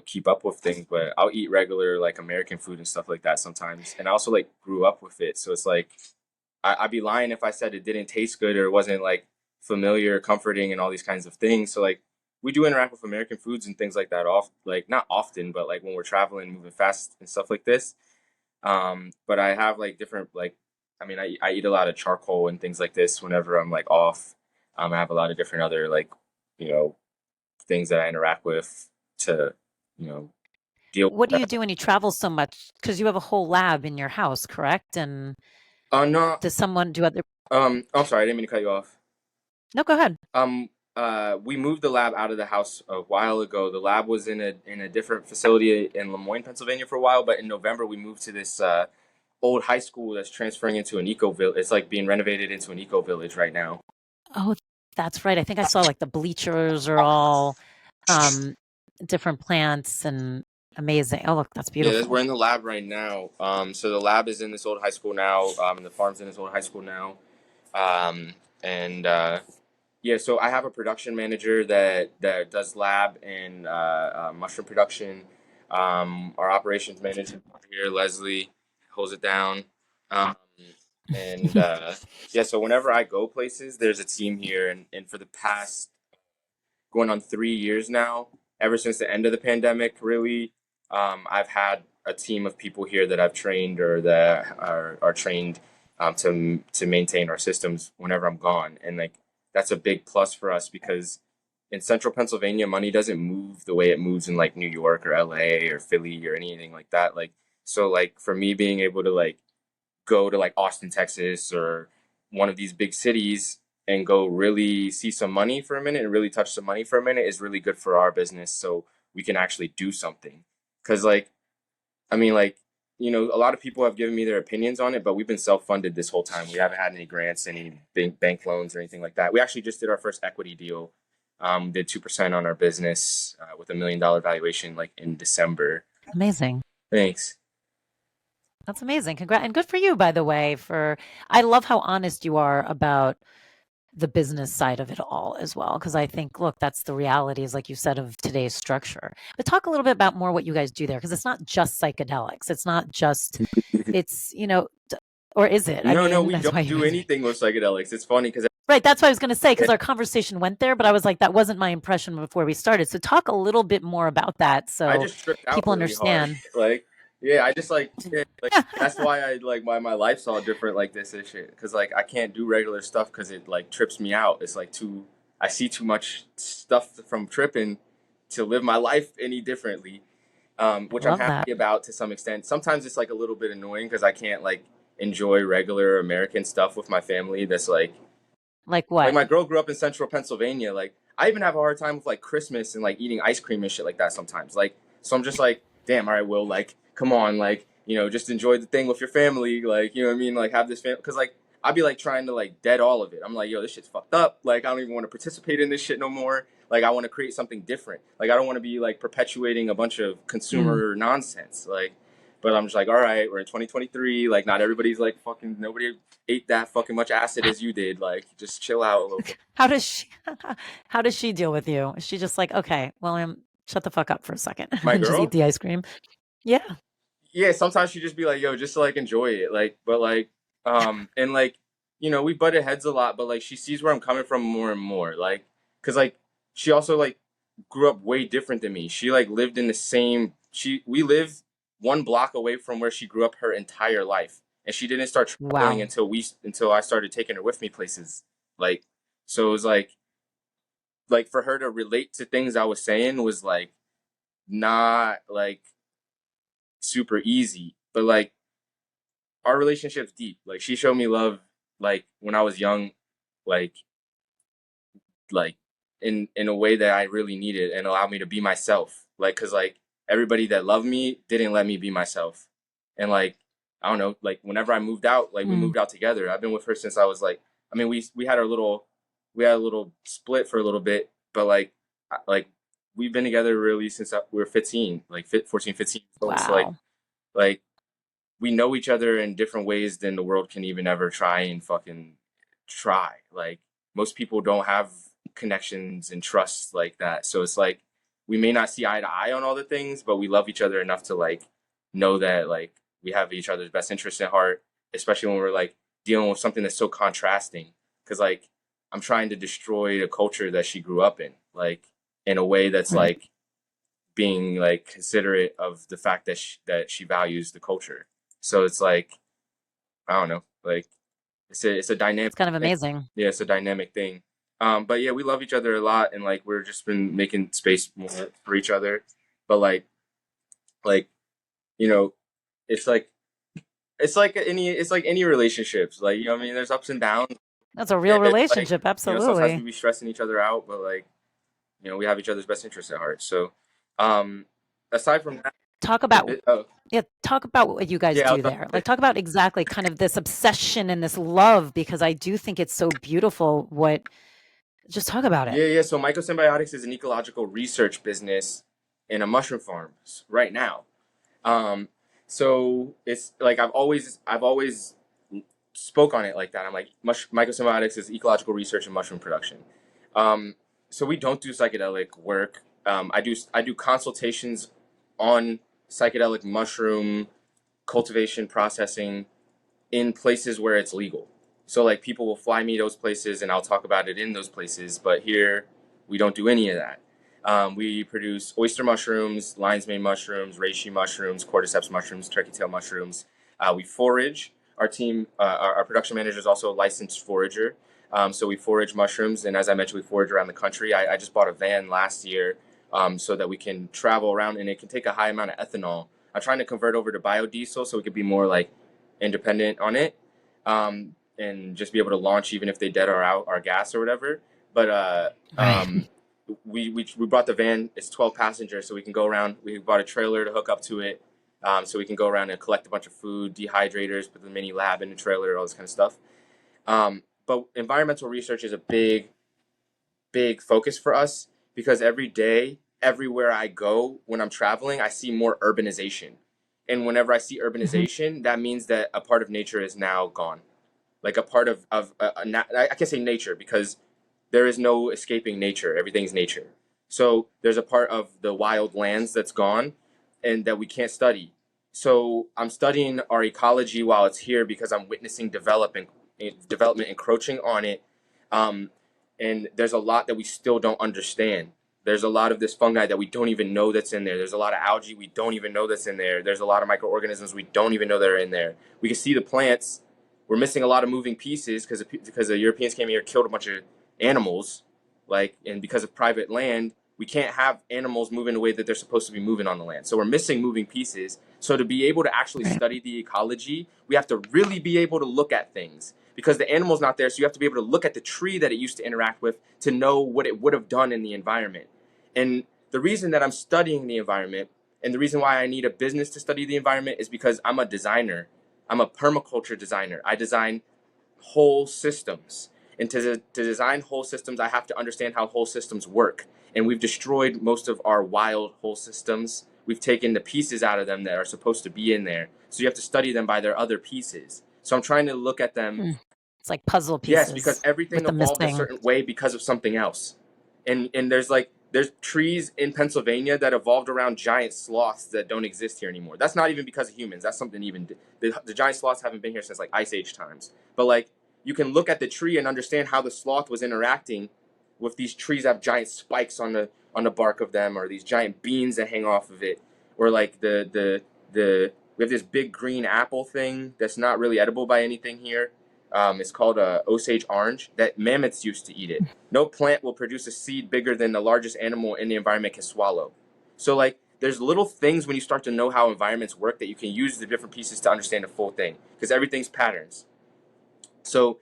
keep up with things, but I'll eat regular like American food and stuff like that sometimes. And I also like grew up with it. So it's like, I'd be lying if I said it didn't taste good or it wasn't like familiar, comforting, and all these kinds of things. So like we do interact with American foods and things like that like not often, but like when we're traveling, moving fast and stuff like this. But I have like different, like, I mean, I eat a lot of charcoal and things like this whenever I'm like off. I have a lot of different other like, things that I interact with to, deal What do with you do when you travel so much? Because you have a whole lab in your house, correct? And that. No, does someone do other? I'm sorry, I didn't mean to cut you off. No, go ahead. We moved the lab out of the house a while ago. The lab was in a different facility in Lemoyne, Pennsylvania for a while, but in November we moved to this old high school that's transferring into an eco village. It's like being renovated into an eco village right now. Oh, That's right. I think I saw like the bleachers are all different plants and amazing. Oh, look, that's Yeah, we're beautiful. in the lab right now. So the lab is in this old high school now. The farm's in this old high school now. Um, and Yeah, so I have a production manager that does lab and mushroom production. Our operations manager here, Leslie, holds it down. Um, and Yeah, so whenever I go places, there's a team here, and for the past going on 3 years now, ever since the end of the pandemic, really, I've had a team of people here that I've trained or that are trained to maintain our systems whenever I'm gone, and like that's a big plus for us because in central Pennsylvania, money doesn't move the way it moves in like New York or LA or Philly or anything like that. Like so, like for me being able to like go to like Austin, Texas, or one of these big cities and go really see some money for a minute and really touch some money for a minute is really good for our business so we can actually do something. Because, like, I mean, like, a lot of people have given me their opinions on it, but we've been self funded this whole time. We haven't had any grants, any bank loans, or anything like that. We actually just did our first equity deal, did 2% on our business with $1 million valuation like in December. Amazing. Thanks. That's amazing. Congrats. And good for you, by the way, I love how honest you are about the business side of it all as well. Cause I think, look, that's the realities, like you said, of today's structure. But talk a little bit about more what you guys do there. Cause it's not just psychedelics. It's not just, it's, or is it? I No, mean, we that's why don't you do guys, anything with psychedelics. It's funny because right. That's what I was going to say. Cause our conversation went there, but I was like, that wasn't my impression before we started. So talk a little bit more about that. I So just tripped out people really hard. understand. Like, yeah, I just like that's why I like my life's all different like this and shit. Cause like I can't do regular stuff because it like trips me out. It's like I see too much stuff from tripping to live my life any differently. Which I'm Love that. happy about to some extent. Sometimes it's like a little bit annoying because I can't like enjoy regular American stuff with my family. That's Like like what? my girl grew up in central Pennsylvania. Like I even have a hard time with like Christmas and like eating ice cream and shit like that sometimes. Like so I'm just like, damn, all right, Will, like, come on, like, just enjoy the thing with your family, like, you know what I mean? Like have this family because like I'd be like trying to like dead all of it. I'm like, yo, this shit's fucked up. Like I don't even want to participate in this shit no more. Like I want to create something different. Like I don't want to be like perpetuating a bunch of Mm. consumer nonsense. Like but I'm just like, all right, we're in 2023. Like, not everybody's like fucking. Nobody ate that fucking much acid as you did. Like, just chill out a little bit. How does she how does she deal with you? Is she just like, "Okay, William, shut the fuck up for a second My and just eat girl, the ice cream?" Yeah. yeah. Sometimes she just be like, yo, just to, like enjoy it. Like, but like, and like, we butted heads a lot. But like, she sees where I'm coming from more and more. Like, cause like she also like grew up way different than me. She like lived in the same. We live one block away from where she grew up her entire life, and she didn't start traveling Wow. until I started taking her with me places. Like, so it was like for her to relate to things I was saying was like not like super easy, but like our relationship's deep. Like she showed me love like when I was young, like like in a way that I really needed and allowed me to be myself. Like cuz like everybody that loved me didn't let me be myself. And like I don't know, like whenever I moved out, like we Mm. moved out together. I've been with her since I was like I mean we had we had a little split for a little bit, but like we've been together really since we were 15, like 14, 15. So it's Wow. like we know each other in different ways than the world can even ever try and fucking try. Like most people don't have connections and trust like that. So it's like we may not see eye to eye on all the things, but we love each other enough to like know that like we have each other's best interests at heart, especially when we're like dealing with something that's so contrasting. Cause like I'm trying to destroy the culture that she grew up in, like in a way that's Right. like being like considerate of the fact that she values the culture. So it's like I don't know, like it's a dynamic It's kind of thing. amazing. Yeah, it's a dynamic thing. But yeah, we love each other a lot, and like we're just been making space more for each other. But like you know, it's like it's like any relationships. Like what I mean, there's ups and downs. That's a real It's like relationship, sometimes we absolutely. be stressing each other out, but like we have each other's best interests at heart. So um, aside from that, Talk about oh yeah, talk about what you guys yeah, I was do about there. to Like talk about exactly kind of this obsession and this love because I do think it's so beautiful what Just talk about it. Yeah. So MycoSymbiotics is an ecological research business in a mushroom farm right now. Um, so it's like I've always spoke on it like that. I'm like, mycosymbiotics is ecological research in mushroom production. Um, so we don't do psychedelic work. I do consultations on psychedelic mushroom cultivation processing in places where it's legal. So like people will fly me those places and I'll talk about it in those places. But here we don't do any of that. We produce oyster mushrooms, lion's mane mushrooms, reishi mushrooms, cordyceps mushrooms, turkey tail mushrooms. We forage. Our team, our production manager is also a licensed forager. So we forage mushrooms, and as I mentioned, we forage around the country. I just bought a van last year so that we can travel around, and it can take a high amount of ethanol. I'm trying to convert over to biodiesel so we could be more like independent on it, and just be able to launch even if they dead or out our gas or whatever. But Right. we brought the van. It's 12 passengers, so we can go around. We bought a trailer to hook up to it, so we can go around and collect a bunch of food, dehydrators, put the mini lab in the trailer, all this kind of stuff. But environmental research is a big focus for us because every day, everywhere I go when I'm traveling, I see more urbanization. And whenever I see Mhm. urbanization, that means that a part of nature is now gone. Like a part of I can't say nature because there is no escaping nature. Everything's nature. So there's a part of the wild lands that's gone and that we can't study. So I'm studying our ecology while it's here because I'm witnessing development encroaching on it. Um, and there's a lot that we still don't understand. There's a lot of this fungi that we don't even know that's in there. There's a lot of algae we don't even know that's in there. There's a lot of microorganisms we don't even know that are in there. We can see the plants. We're missing a lot of moving pieces because the Europeans came here, killed a bunch of animals, and because of private land, we can't have animals moving the way that they're supposed to be moving on the land. So we're missing moving pieces. So to be able to actually Right. study the ecology, we have to really be able to look at things because the animal's not there. So you have to be able to look at the tree that it used to interact with to know what it would have done in the environment. And the reason that I'm studying the environment and the reason why I need a business to study the environment is because I'm a designer. I'm a permaculture designer. I design whole systems. And to design whole systems, I have to understand how whole systems work. And we've destroyed most of our wild whole systems. We've taken the pieces out of them that are supposed to be in there. So you have to study them by their other pieces. So I'm trying to look at them. Hmm. It's like puzzle Yes, because pieces everything with the evolved a missing. certain way because of something else. And there's trees in Pennsylvania that evolved around giant sloths that don't exist here anymore. That's not even because of humans. That's something even the giant sloths haven't been here since like Ice Age times. But like you can look at the tree and understand how the sloth was interacting with these trees that have giant spikes on the bark of them, or these giant beans that hang off of it, or like the we have this big green apple thing that's not really edible by anything here. It's called Osage orange that mammoths used to eat it. No plant will produce a seed bigger than the largest animal in the environment can swallow. So like there's little things when you start to know how environments work that you can use the different pieces to understand the full thing because everything's patterns. So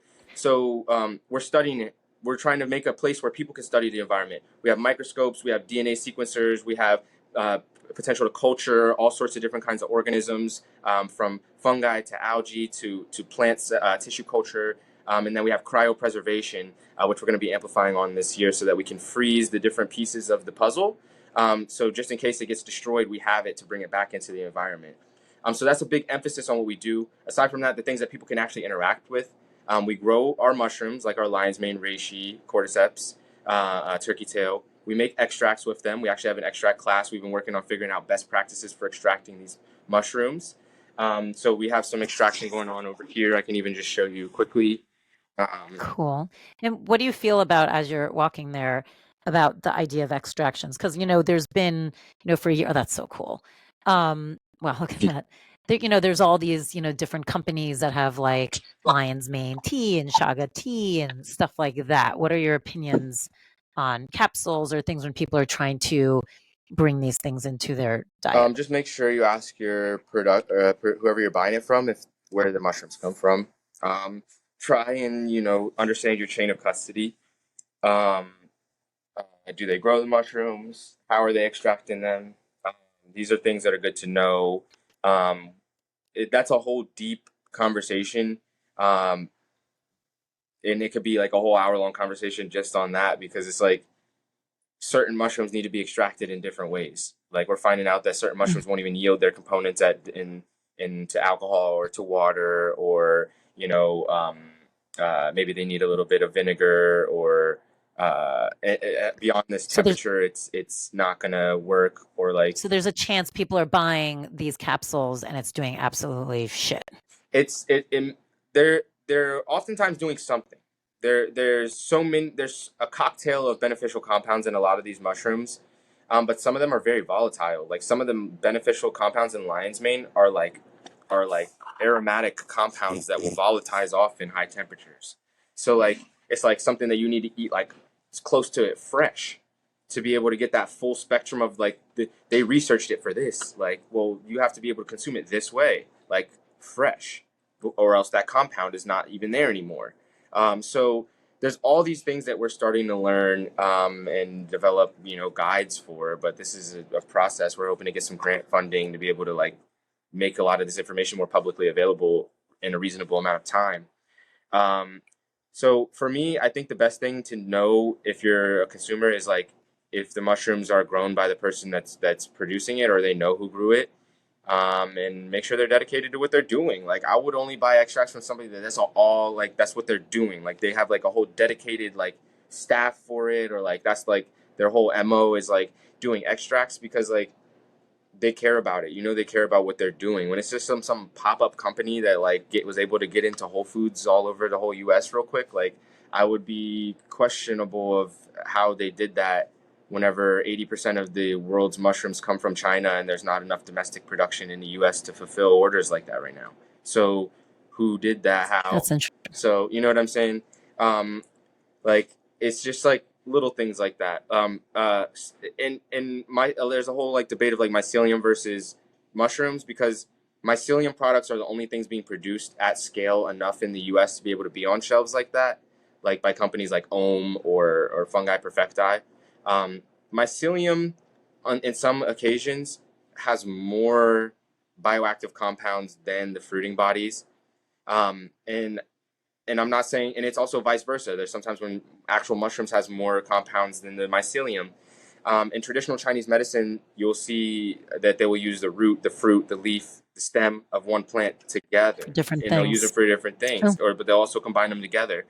we're studying it. We're trying to make a place where people can study the environment. We have microscopes, we have DNA sequencers, we have uh, potential to culture all sorts of different kinds of organisms, from fungi to algae to plants, tissue culture, and then we have cryopreservation, which we're going to be amplifying on this year, so that we can freeze the different pieces of the puzzle. So just in case it gets destroyed, we have it to bring it back into the environment. So that's a big emphasis on what we do. Aside from that, the things that people can actually interact with. We grow our mushrooms, like our lion's mane, reishi, cordyceps, turkey tail. We make extracts with them. We actually have an extract class. We've been working on figuring out best practices for extracting these mushrooms. So we have some extraction going on over here. I can even just show you quickly. Um, Cool. And what do you feel about as you're walking there about the idea of extractions? Because there's been, for a year. Oh, that's so cool. Wow, look at that. There's all these, different companies that have like lion's mane tea and shaga tea and stuff like that. What are your opinions on capsules or things when people are trying to bring these things into their diet? just make sure you ask your whoever you're buying it from, if where the mushrooms come from. Um, Try and understand your chain of custody. Um, do they grow the mushrooms? How are they extracting them? Um, these are things that are good to know. Um, that's a whole deep conversation. Um, and it could be like a whole hour long conversation just on that, because it's like certain mushrooms need to be extracted in different ways. Like we're finding out that certain mushrooms won't even yield their components into alcohol or to water, or maybe they need a little bit of vinegar, or beyond this So there's temperature, it's not gonna work. Or like so there's a chance people are buying these capsules and it's doing absolutely shit. they're oftentimes doing something. There's a cocktail of beneficial compounds in a lot of these mushrooms, but some of them are very volatile. Like some of the beneficial compounds in lion's mane are like aromatic compounds that will volatilize off in high temperatures. So like it's like something that you need to eat like it's close to it fresh to be able to get that full spectrum of like they researched it for this. Like, well, you have to be able to consume it this way, like fresh, or else that compound is not even there anymore. So there's all these things that we're starting to learn and develop, guides for. But this is a process. We're hoping to get some grant funding to be able to like make a lot of this information more publicly available in a reasonable amount of time. So for me, I think the best thing to know if you're a consumer is like if the mushrooms are grown by the person that's producing it, or they know who grew it, and make sure they're dedicated to what they're doing. Like I would only buy extracts from somebody that's all like that's what they're doing. Like they have like a whole dedicated like staff for it, or like that's like their whole MO is like doing extracts, because like they care about it. They care about what they're doing. When it's just some pop-up company that like was able to get into Whole Foods all over the whole US real quick, like I would be questionable of how they did that whenever 80% of the world's mushrooms come from China and there's not enough domestic production in the US to fulfill orders like that right now. So who did that? How? That's interesting. So you know what I'm saying? Like it's just like little things like that. There's a whole like debate of like mycelium versus mushrooms, because mycelium products are the only things being produced at scale enough in the US to be able to be on shelves like that, like by companies like Ohm or Fungi Perfecti. Mycelium in some occasions has more bioactive compounds than the fruiting bodies. And I'm not saying, and it's also vice versa. There's sometimes when actual mushrooms has more compounds than the mycelium. In traditional Chinese medicine, you'll see that they will use the root, the fruit, the leaf, the stem of one plant together, Different and they'll use things. them for different things, but they'll also combine them together.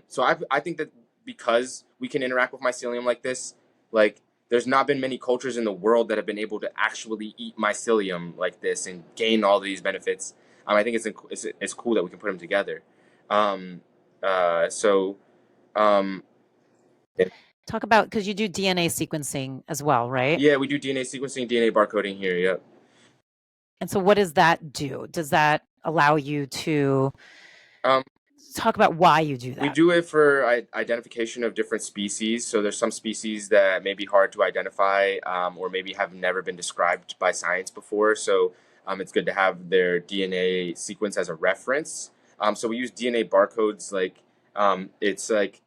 So I think that because we can interact with mycelium like this, like there's not been many cultures in the world that have been able to actually eat mycelium like this and gain all these benefits. I think it's cool that we can put them together. So, Talk about, because you do DNA sequencing as well, right? yeah, we do DNA sequencing, DNA barcoding here. Yep. And so what does that do? Does that allow you to talk about why you do that? We do it for identification of different species. So there's some species that may be hard to identify, or maybe have never been described by science before. So it's good to have their DNA sequence as a reference. So we use DNA barcodes. Like it's like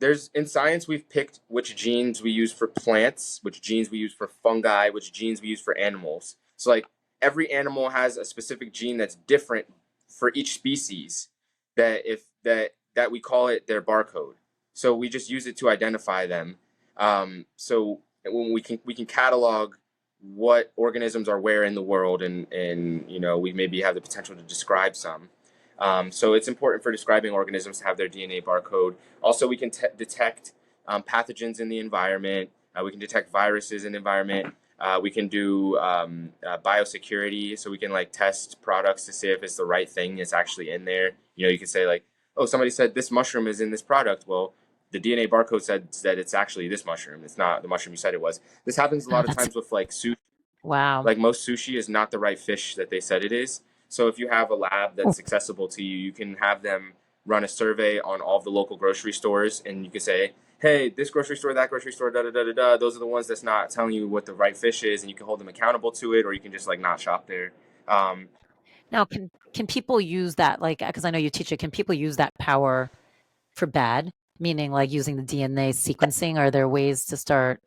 there's in science we've picked which genes we use for plants, which genes we use for fungi, which genes we use for animals. So like every animal has a specific gene that's different for each species, that we call it their barcode. So we just use it to identify them. So when we can catalog what organisms are where in the world, and we maybe have the potential to describe some. So it's important for describing organisms to have their DNA barcode. Also, we can detect pathogens in the environment. We can detect viruses in the environment. We can do biosecurity, so we can like test products to see if it's the right thing that's actually in there. You can say like, oh, somebody said this mushroom is in this product. Well, the DNA barcode said that it's actually this mushroom. It's not the mushroom you said it was. This happens a lot of times with like sushi. Wow. Like most sushi is not the right fish that they said it is. So if you have a lab that's accessible to you, you can have them run a survey on all of the local grocery stores, and you can say, hey, this grocery store, that grocery store, da da da da da. Those are the ones that's not telling you what the right fish is, and you can hold them accountable to it, or you can just like not shop there. Now, can people use that? Like, because I know you teach it. Can people use that power for bad? Meaning, like using the DNA sequencing. Are there ways to start?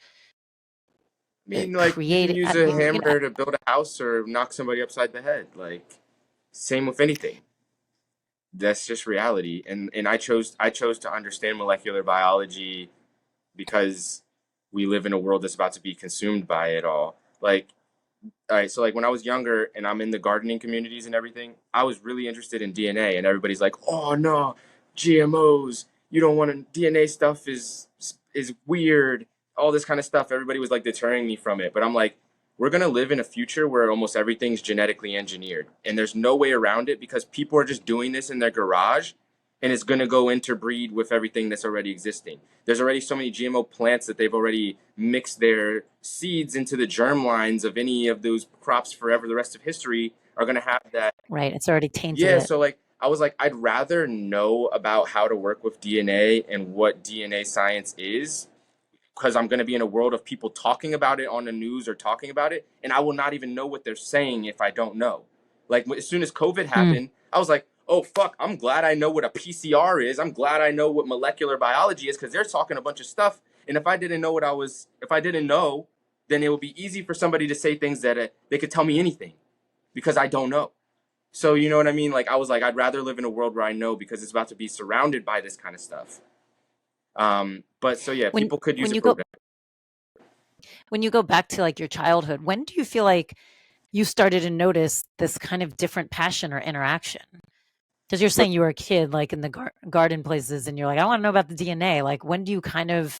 I mean, like you can use a hammer to build a house or knock somebody upside the head. Like, same with anything. that's just reality. And I chose to understand molecular biology because we live in a world that's about to be consumed by it all. Like, all right, so like when I was younger and I'm in the gardening communities and everything, I was really interested in DNA, and everybody's like, "Oh no, GMOs, you don't want to, DNA stuff is weird." All this kind of stuff. Everybody was like deterring me from it, but I'm like, we're going to live in a future where almost everything's genetically engineered, and there's no way around it because people are just doing this in their garage, and it's going to go interbreed with everything that's already existing. There's already so many GMO plants that they've already mixed their seeds into the germ lines of any of those crops forever. The rest of history are going to have that. Right. It's already tainted Yeah. it. So like, I was like, I'd rather know about how to work with DNA and what DNA science is, because I'm going to be in a world of people talking about it on the news or talking about it, and I will not even know what they're saying if I don't know. Like, as soon as COVID happened, I was like, oh fuck, I'm glad I know what a PCR is. I'm glad I know what molecular biology is, because they're talking a bunch of stuff. And if I didn't know if I didn't know, then it would be easy for somebody to say things that they could tell me anything, because I don't know. So you know what I mean? Like, I was like, I'd rather live in a world where I know, because it's about to be surrounded by this kind of stuff. But so yeah, When people could use when it you for go when you go back to like your childhood, when do you feel like you started to notice this kind of different passion or interaction? Because you're But saying you were a kid, like in the garden places, and you're like, I want to know about the DNA. Like, when do you kind of,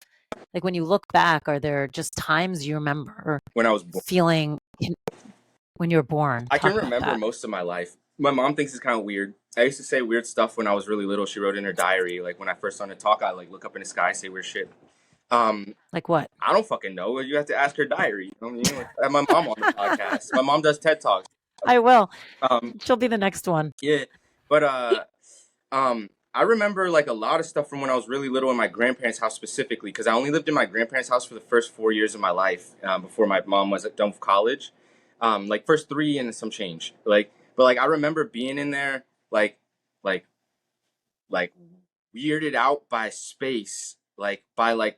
like, when you look back, are there just times you remember when I was born, feeling when you were born? I can Talk about remember that. most of my life. My mom thinks it's kind of weird. I used to say weird stuff when I was really little. She wrote in her diary, like when I first started to talk, I like look up in the sky, say weird shit. Um, Like what? I don't fucking know. You have to ask her diary. You know what I mean? Like, I have my mom on the podcast. My mom does TED Talks. I will. Um, She'll be the next one. yeah, but I remember like a lot of stuff from when I was really little in my grandparents' house specifically, because I only lived in my grandparents' house for the first 4 years of my life, before my mom was done with college. Like first three and some change. Like, but like I remember being in there, like, like weirded out by space, like by like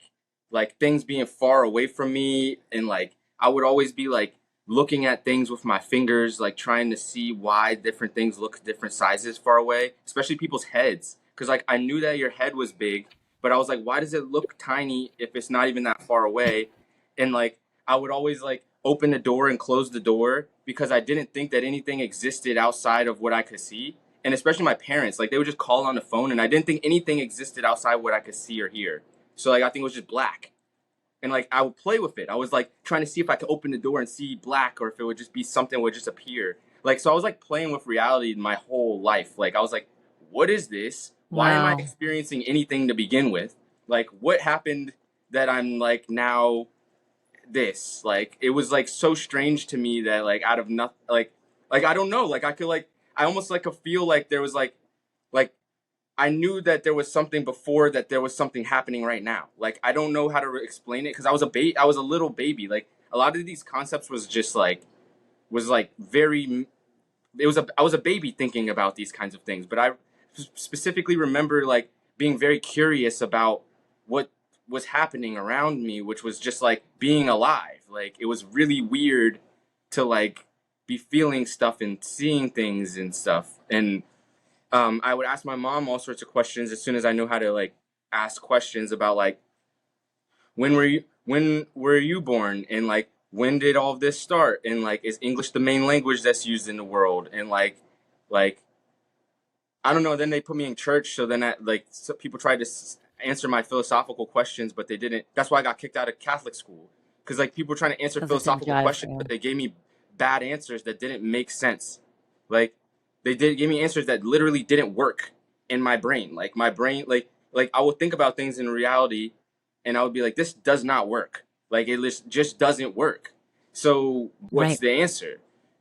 things being far away from me, and like I would always be like looking at things with my fingers, like trying to see why different things look different sizes far away, especially people's heads, because like I knew that your head was big, but I was like, why does it look tiny if it's not even that far away? And like I would always like open the door and close the door because I didn't think that anything existed outside of what I could see. And especially my parents, like they would just call on the phone, and I didn't think anything existed outside what I could see or hear. So like I think it was just black, and like I would play with it. I was like trying to see if I could open the door and see black, or if it would just be something would just appear. Like, so I was like playing with reality my whole life. Like I was like, what is this? Why am I Wow. experiencing anything to begin with? Like what happened that I'm like now this? Like it was like so strange to me that like out of nothing, like I don't know, like I could like I almost like could feel like there was like I knew that there was something before, that there was something happening right now. Like I don't know how to explain it, because I was a little baby. Like a lot of these concepts was just like was like very I was a baby thinking about these kinds of things, but I specifically remember like being very curious about what was happening around me, which was just like being alive. Like it was really weird to like be feeling stuff and seeing things and stuff. And I would ask my mom all sorts of questions as soon as I knew how to like ask questions about like when were you born, and like when did all of this start, and like is English the main language that's used in the world, and like I don't know. Then they put me in church, so then that like so people tried to answer my philosophical questions, but they didn't. That's why I got kicked out of Catholic school, because like people were trying to answer Because it didn't philosophical jive for questions, but you. they gave me bad answers that didn't make sense. Like they did give me answers that literally didn't work in my brain. Like my brain, like I would think about things in reality, and I would be like, this does not work. Like it just doesn't work. So what's Right. the answer?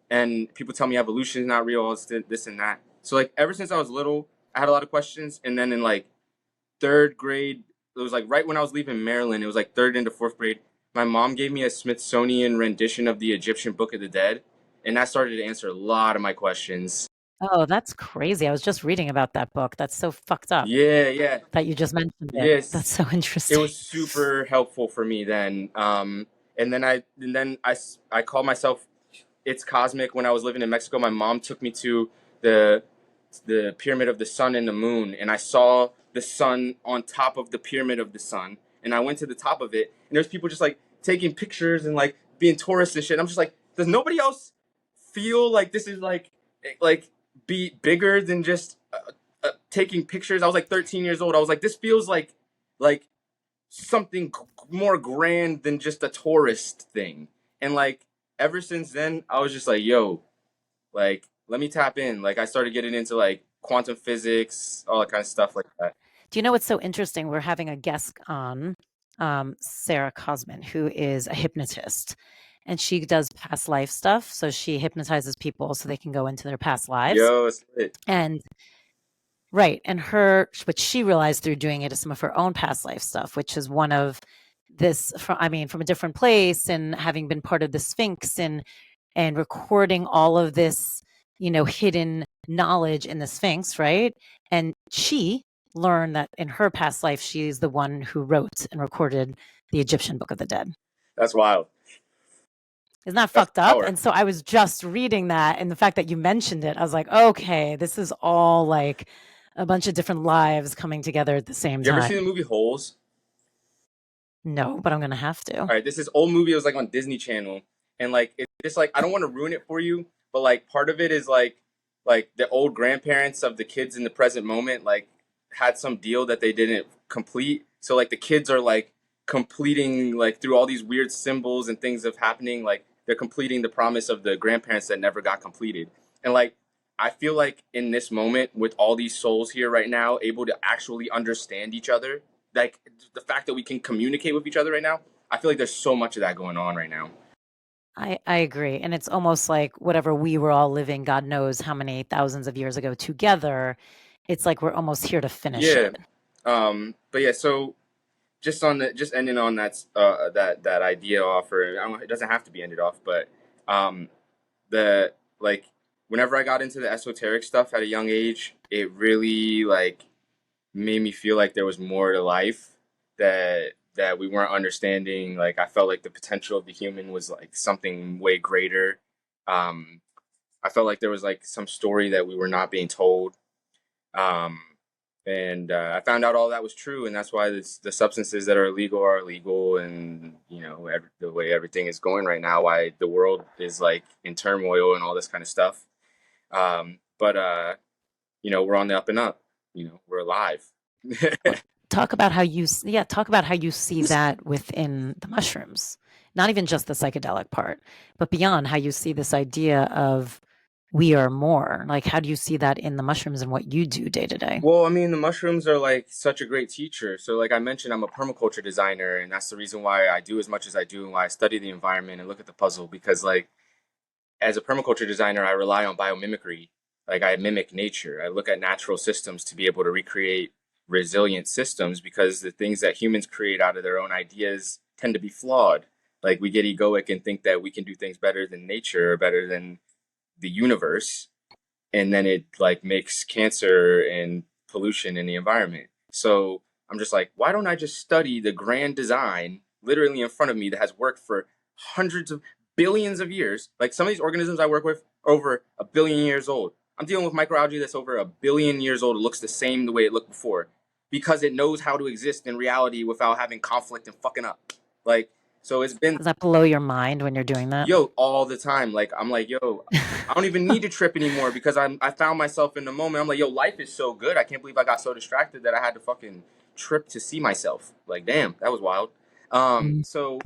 And people tell me evolution is not real, it's this and that. So like ever since I was little, I had a lot of questions. And then in like third grade, it was like right when I was leaving Maryland, it was like third into fourth grade, my mom gave me a Smithsonian rendition of the Egyptian Book of the Dead, and that started to answer a lot of my questions. Oh, that's crazy. I was just reading about that book. That's so fucked up Yeah, yeah. that you just mentioned it. That's Yes. so It interesting. was super helpful for me then. And then I call myself It's Cosmic. When I was living in Mexico, my mom took me to the the pyramid of the sun and the moon, and I saw the sun on top of the pyramid of the sun, and I went to the top of it, and there's people just like taking pictures and like being tourists and shit. I'm just like, does nobody else feel like this is like be bigger than just taking pictures? I was like 13 years old. I was like, this feels like something more grand than just a tourist thing. And like ever since then, I was just like, yo, like let me tap in. Like I started getting into like quantum physics, all that kind of stuff like that. Do you know what's so interesting? We're having a guest on, Sarah Cosman, who is a hypnotist, and she does past life stuff. So she hypnotizes people so they can go into their past lives. Yo, it's lit. And what she realized through doing it is some of her own past life stuff, which is one of this, from a different place, and having been part of the Sphinx, and recording all of this, hidden knowledge in the Sphinx, right? And she learned that in her past life, she is the one who wrote and recorded the Egyptian Book of the Dead. That's wild. Isn't that fucked up? And so I was just reading that, and the fact that you mentioned it, I was like, okay, this is all like a bunch of different lives coming together at the same time. You ever seen the movie Holes? No, but I'm gonna have to. All right, this is old movie. It was like on Disney Channel, and like it's just like I don't want to ruin it for you, but like part of it is like the old grandparents of the kids in the present moment like had some deal that they didn't complete. So like the kids are like completing like through all these weird symbols and things of happening, like they're completing the promise of the grandparents that never got completed. And like I feel like in this moment with all these souls here right now able to actually understand each other, like the fact that we can communicate with each other right now, I feel like there's so much of that going on right now. I agree. And it's almost like whatever we were all living, God knows how many thousands of years ago together, it's like we're almost here to finish it. But yeah, so just ending on that idea offer. It doesn't have to be ended off, but the like whenever I got into the esoteric stuff at a young age, it really like made me feel like there was more to life that we weren't understanding. Like I felt like the potential of the human was like something way greater. I felt like there was like some story that we were not being told. And I found out all that was true, and that's why the substances that are illegal, and the way everything is going right now, why the world is like in turmoil and all this kind of stuff. But we're on the up and up. We're alive. Talk about how you see that within the mushrooms, not even just the psychedelic part, but beyond, how you see this idea of we are more. Like, how do you see that in the mushrooms and what you do day to day? Well, I mean, the mushrooms are like such a great teacher. So like I mentioned, I'm a permaculture designer, and that's the reason why I do as much as I do and why I study the environment and look at the puzzle, because like as a permaculture designer, I rely on biomimicry. Like I mimic nature. I look at natural systems to be able to recreate resilient systems, because the things that humans create out of their own ideas tend to be flawed. Like we get egoic and think that we can do things better than nature or better than the universe, and then it like makes cancer and pollution in the environment. So I'm just like, why don't I just study the grand design literally in front of me that has worked for hundreds of billions of years? Like some of these organisms I work with are over 1 billion years old. I'm dealing with microalgae that's over 1 billion years old. It looks the same the way it looked before, because it knows how to exist in reality without having conflict and fucking up. Like, so it's been... Does that blow your mind when you're doing that? Yo, all the time. Like, I'm like, yo, I don't even need to trip anymore, because I found myself in the moment. I'm like, yo, life is so good. I can't believe I got so distracted that I had to fucking trip to see myself. Like, damn, that was wild. So,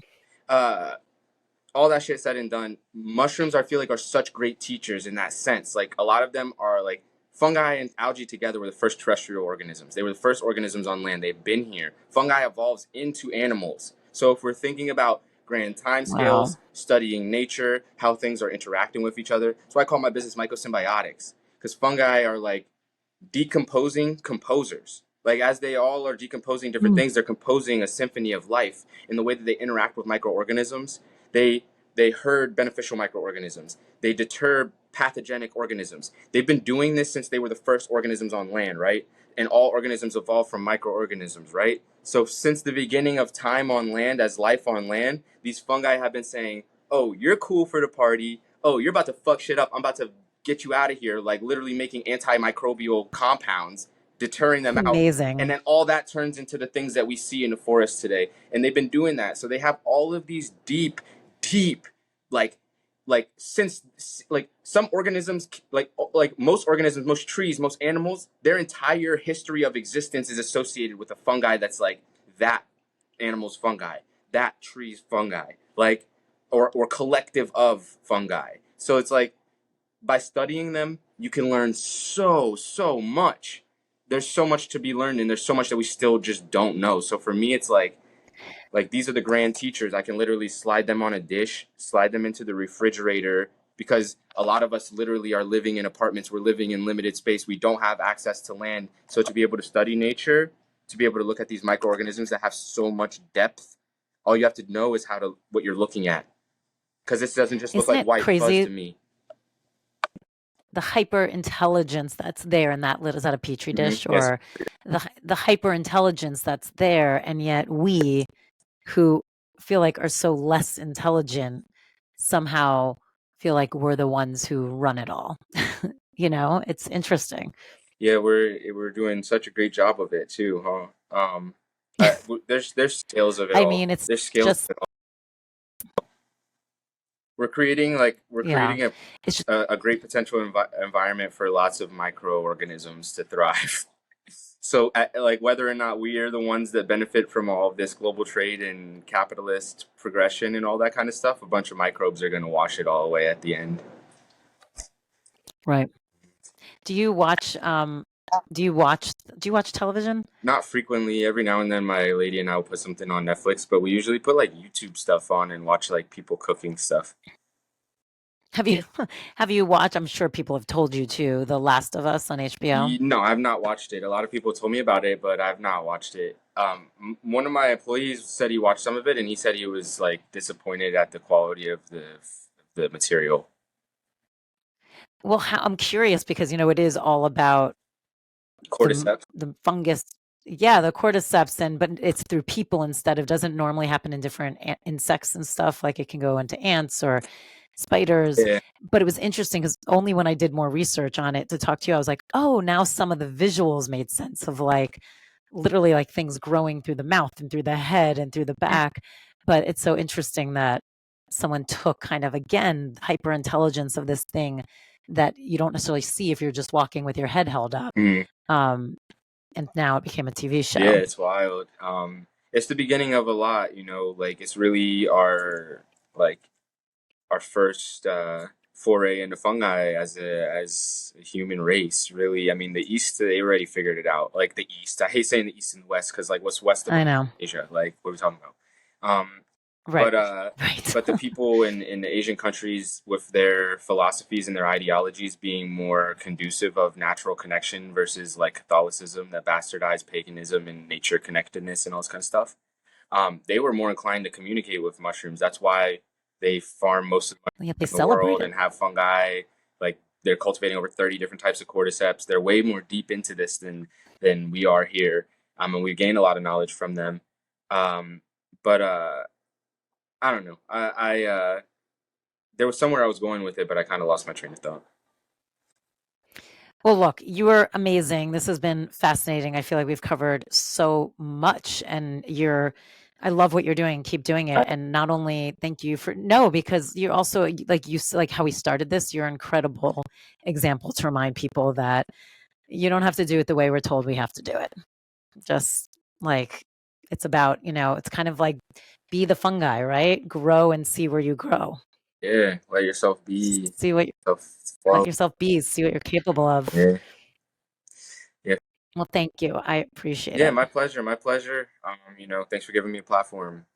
all that shit said and done, mushrooms, I feel like, are such great teachers in that sense. Like, a lot of them are like fungi and algae together were the first terrestrial organisms. They were the first organisms on land. They've been here. Fungi evolves into animals. So if we're thinking about grand timescales, studying nature, how things are interacting with each other, that's why I call my business MycoSymbiotics, because fungi are like decomposing composers. Like as they all are decomposing different things, they're composing a symphony of life in the way that they interact with microorganisms. They herd beneficial microorganisms. They deter pathogenic organisms. They've been doing this since they were the first organisms on land, right? And all organisms evolved from microorganisms, right? So since the beginning of time on land, as life on land, these fungi have been saying, oh, you're cool for the party. Oh, you're about to fuck shit up. I'm about to get you out of here, like literally making antimicrobial compounds, deterring them out. Amazing. And then all that turns into the things that we see in the forest today. And they've been doing that. So they have all of these deep, like since like some organisms, like most organisms, most trees, most animals, their entire history of existence is associated with a fungi that's like that animal's fungi, that tree's fungi, like or collective of fungi. So it's like by studying them, you can learn so much. There's so much to be learned, and there's so much that we still just don't know. So for me, it's like these are the grand teachers. I can literally slide them on a dish, slide them into the refrigerator, because a lot of us literally are living in apartments. We're living in limited space. We don't have access to land. So to be able to study nature, to be able to look at these microorganisms that have so much depth, all you have to know is what you're looking at. Because this doesn't just look like white fuzz to me. The hyper intelligence that's there in that is that a petri dish, or the hyper intelligence that's there, and yet we who feel like are so less intelligent somehow feel like we're the ones who run it all. It's interesting. Yeah, we're doing such a great job of it too, huh? There's scales of it. I mean, it's there's scales just, of it all. We're creating a great potential environment for lots of microorganisms to thrive. So like whether or not we are the ones that benefit from all of this global trade and capitalist progression and all that kind of stuff, a bunch of microbes are going to wash it all away at the end. Right. Do you watch television? Not frequently. Every now and then my lady and I will put something on Netflix, but we usually put like YouTube stuff on and watch like people cooking stuff. Have you watched, I'm sure people have told you too, The Last of Us on HBO? No, I've not watched it. A lot of people told me about it, but I've not watched it. One of my employees said he watched some of it, and he said he was like disappointed at the quality of the material. Well, I'm curious because it is all about Cordyceps. the fungus. Yeah, the cordyceps, but it's through people instead of, doesn't normally happen in different insects and stuff. Like it can go into ants or spiders. Yeah. But it was interesting because only when I did more research on it to talk to you, I was like, oh, now some of the visuals made sense of like literally like things growing through the mouth and through the head and through the back. But it's so interesting that someone took kind of, again, hyper intelligence of this thing that you don't necessarily see if you're just walking with your head held up. And now it became a TV show. Yeah, it's wild. It's the beginning of a lot, like it's really our first foray into fungi as a human race. Really, I mean, the East, they already figured it out. Like the East, I hate saying the East and the West because like what's west of Asia? Like what are we talking about? Right. But the people in the Asian countries with their philosophies and their ideologies being more conducive of natural connection versus like Catholicism that bastardized paganism and nature connectedness and all this kind of stuff, they were more inclined to communicate with mushrooms. That's why they farm most of the mushrooms in the world and have fungi. Like they're cultivating over 30 different types of cordyceps. They're way more deep into this than we are here. And we've gained a lot of knowledge from them. But I don't know. I there was somewhere I was going with it, but I kind of lost my train of thought. Well, look, you are amazing. This has been fascinating. I feel like we've covered so much, and I love what you're doing. Keep doing it. And not only thank you because you're also like how we started this, you're an incredible example to remind people that you don't have to do it the way we're told we have to do it. Just like it's about, it's kind of like be the fungi, right? Grow and see where you grow. Yeah, let yourself be. Let yourself be. See what you're capable of. Yeah. Well, thank you. I appreciate it. Yeah, my pleasure. Thanks for giving me a platform.